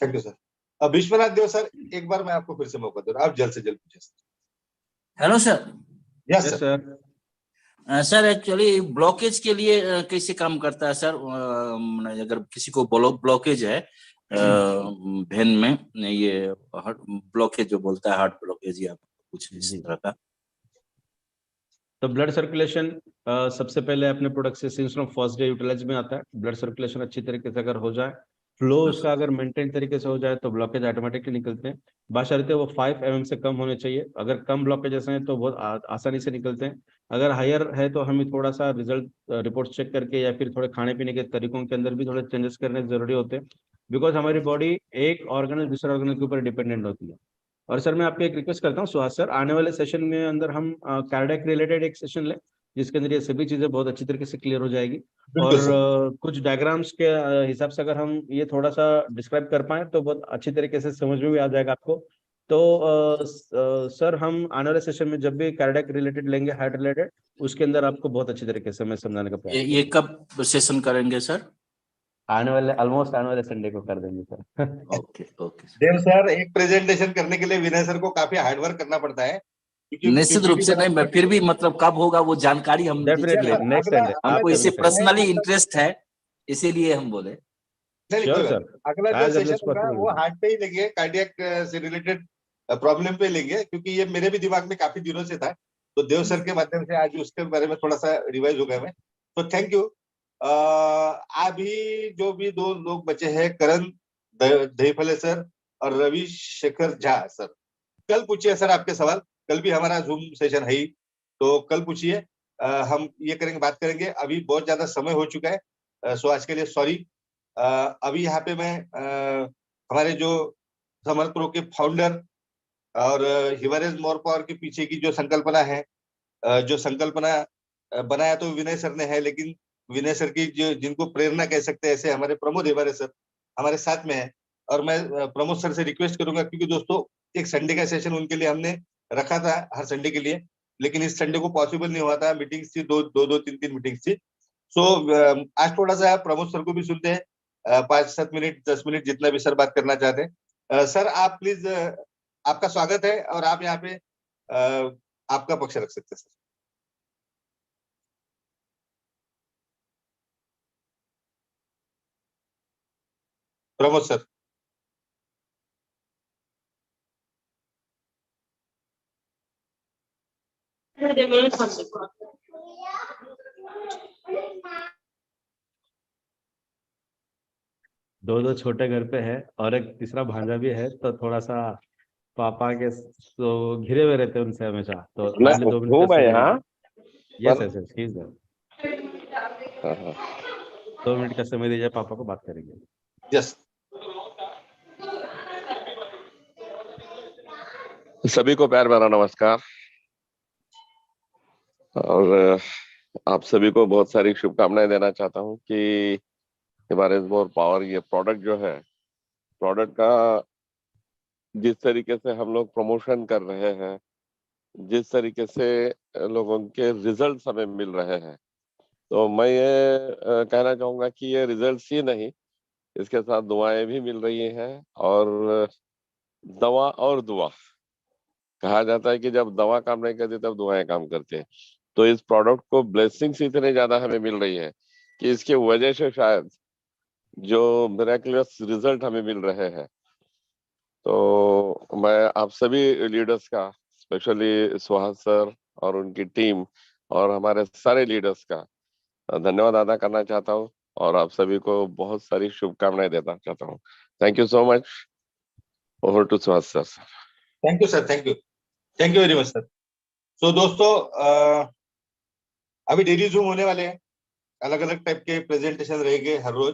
Thank you sir. अब विश्वनाथ देव सर, एक बार मैं आपको फिर से मौका दे रहा हूं, आप जल्द से जल्द पूछिए। Hello sir. Yes yes sir. Sir. Sir actually blockage के लिए कैसे काम करता है सर? अगर किसी को ब्लॉकेज है भेन में, ये हार्ट ब्लॉकेज जो बोलता है, हार्ट ब्लॉकेज या कुछ इस तरह का, तो ब्लड सर्कुलेशन सबसे पहले अपने प्रोडक्ट से since from first day utilise में आता है। ब्लड सर्कुलेशन अच्छी तरीके से अगर हो जाए, फ्लो उसका अगर मेंटेन तरीके से हो जाए, तो ब्लॉकेज ऑटोमेटिकली निकलते हैं। बाशर्ते वो 5 mm से कम होने चाहिए। अगर कम ब्लॉकेजेस हैं तो बहुत आसानी से निकलते हैं। अगर हायर है तो हमें थोड़ा सा रिजल्ट रिपोर्ट चेक करके या फिर थोड़े खाने पीने के तरीकों के अंदर भी थोड़े चेंजेस करने जरूरी होते हैं, बिकॉज हमारी बॉडी एक ऑर्गेनल दूसरे ऑर्गेनल के ऊपर डिपेंडेंट होती है। और सर मैं आपको एक रिक्वेस्ट करता हूँ सुहास सर, आने वाले सेशन में अंदर हम कार्डियक रिलेटेड एक सेशन लें, जिसके अंदर ये सभी चीजें बहुत अच्छी तरीके से क्लियर हो जाएगी। और कुछ डायग्राम्स के हिसाब से अगर हम ये थोड़ा सा डिस्क्राइब कर पाए तो बहुत अच्छी तरीके से समझ में भी आ जाएगा आपको। तो सर हम आने वाले सेशन में जब भी कार्डियक रिलेटेड लेंगे, हार्ट रिलेटेड, उसके अंदर आपको बहुत अच्छी तरीके से मैं समझाने का प्रयास ये कब सेशन करेंगे सर? आने वाले संडे को कर देंगे सर। ओके ओके देव सर, एक प्रेजेंटेशन करने के लिए विनय सर को काफी हार्डवर्क करना पड़ता है, निश्चित रूप से। नहीं, फिर भी मतलब कब होगा वो जानकारी हम डेफिनेटली नेक्स्ट संडे हमको इससे पर्सनली इंटरेस्ट है इसीलिए हम बोले। नहीं श्योर कोई बात सर, नहीं। अगला जो as early as सेशन होगा possible वो will be. हार्ट पे ही लेंगे, कार्डियक से रिलेटेड प्रॉब्लम पे लेंगे, क्योंकि ये मेरे भी दिमाग में काफी दिनों से था, तो देव सर के माध्यम से आज उसके बारे में थोड़ा सा रिवाइज हो गया मैं। तो थैंक यू। अभी जो भी 2 लोग बचे हैं, करण दहीफले सर और रवि शेखर झा सर, कल पूछिए सर आपके सवाल, कल भी हमारा जूम सेशन है ही, तो कल पूछिए, हम ये करेंगे, बात करेंगे। अभी बहुत ज्यादा समय हो चुका है, सो आज के लिए सॉरी। अभी यहाँ पे मैं हमारे जो समर्थ प्रो के फाउंडर और हिवरेज मोर पावर के पीछे की जो संकल्पना है, जो संकल्पना बनाया तो विनय सर ने है, लेकिन विनय सर की जो जिनको प्रेरणा कह सकते हैं, ऐसे हमारे प्रमोद हिवरे सर हमारे साथ में है। और मैं प्रमोद सर से रिक्वेस्ट करूंगा, क्योंकि दोस्तों एक संडे का सेशन उनके लिए हमने रखा था हर संडे के लिए, लेकिन इस संडे को पॉसिबल नहीं हुआ था, मीटिंग्स थी, दो तीन मीटिंग्स थी। सो आज थोड़ा सा प्रमोद सर को भी सुनते हैं, 5-7 मिनट 10 मिनट जितना भी सर बात करना चाहते हैं। सर आप प्लीज, आपका स्वागत है और आप यहाँ पे आपका पक्ष रख सकते हैं सर। प्रमोद सर। दो छोटे घर पे है और एक तीसरा भांजा भी है, तो थोड़ा सा पापा के तो घिरे हुए रहते हैं उनसे हमेशा, तो मैं हार्डली 2 मिनट हूँ का मैं समय यहाँ। दीजिए। Yes yes yes, he is there. हाँ, हाँ। 2 मिनट का समय दीजिए, पापा को बात करेंगे। यस। सभी को प्यार भरा नमस्कार, और आप सभी को बहुत सारी शुभकामनाएं देना चाहता हूँ कि हिमालय मोर पावर ये प्रोडक्ट जो है, प्रोडक्ट का जिस तरीके से हम लोग प्रमोशन कर रहे हैं, जिस तरीके से लोगों के रिजल्ट्स हमें मिल रहे हैं, तो मैं ये कहना चाहूंगा कि ये रिजल्ट्स ही नहीं, इसके साथ दुआएं भी मिल रही हैं। और दवा और दुआ कहा जाता है कि जब दवा काम नहीं करती तब दुआएं काम करती हैं। तो इस प्रोडक्ट को ब्लेसिंग्स इतने ज्यादा हमें मिल रही है कि इसके वजह से शायद जो मिरेकुलस रिजल्ट हमें मिल रहे हैं, तो मैं आप सभी लीडर्स का, स्पेशली सुहास सर और उनकी टीम और हमारे सारे लीडर्स का धन्यवाद अदा करना चाहता हूँ, और आप सभी को बहुत सारी शुभकामनाएं देना चाहता हूँ। Thank you so much. Over to Suhas sir. Thank you sir, thank you very much sir. So दोस्तों, अभी डेली जूम होने वाले हैं, अलग अलग टाइप के प्रेजेंटेशन रहेंगे हर रोज,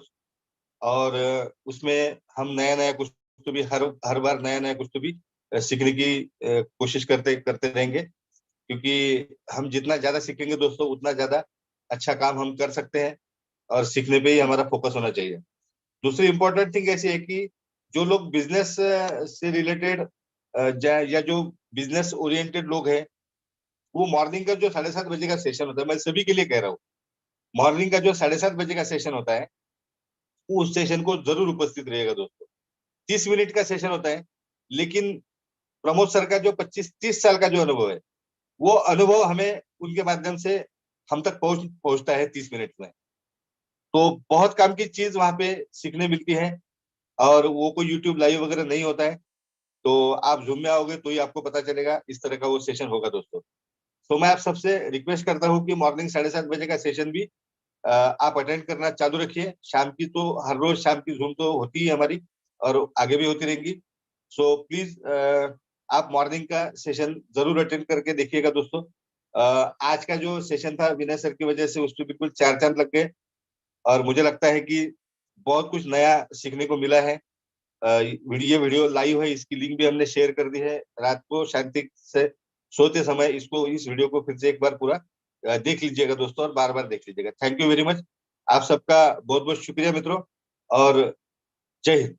और उसमें हम नया कुछ तो भी हर बार नया कुछ तो भी सीखने की कोशिश करते रहेंगे, क्योंकि हम जितना ज्यादा सीखेंगे दोस्तों उतना ज्यादा अच्छा काम हम कर सकते हैं, और सीखने पे ही हमारा फोकस होना चाहिए। दूसरी इंपॉर्टेंट थिंग ऐसी है कि जो लोग बिजनेस से रिलेटेड या जो बिजनेस ओरिएंटेड लोग हैं, वो मॉर्निंग का जो 7:30 बजे का सेशन होता है, मैं सभी के लिए कह रहा हूँ, मॉर्निंग का जो 7:30 बजे का सेशन होता है, वो उस सेशन को जरूर उपस्थित रहेगा दोस्तों। 30 मिनट का सेशन होता है, लेकिन प्रमोद सर का जो 25-30 साल का जो अनुभव है, वो अनुभव हमें उनके माध्यम से हम तक पहुंचता है 30 मिनट में। तो बहुत काम की चीज वहां पे सीखने मिलती है, और वो कोई यूट्यूब लाइव वगैरह नहीं होता है, तो आप जूम में आओगे तो ही आपको पता चलेगा इस तरह का वो सेशन होगा दोस्तों। तो मैं आप सबसे रिक्वेस्ट करता हूँ कि मॉर्निंग 7:30 बजे का सेशन भी आप अटेंड करना चालू रखिए। शाम की तो हर रोज शाम की जूम तो होती है हमारी, और आगे भी होती रहेंगी। सो प्लीज आप मॉर्निंग का सेशन जरूर अटेंड करके देखिएगा दोस्तों। आज का जो सेशन था विनय सर की वजह से उस पर बिल्कुल 4 चांद लग गए, और मुझे लगता है कि बहुत कुछ नया सीखने को मिला है। ये वीडियो लाइव है, इसकी लिंक भी हमने शेयर कर दी है। रात को शांति से सोते समय इस वीडियो को फिर से एक बार पूरा देख लीजिएगा दोस्तों, और बार बार देख लीजिएगा। Thank you very much. आप सबका बहुत बहुत शुक्रिया मित्रों, और जय हिंद।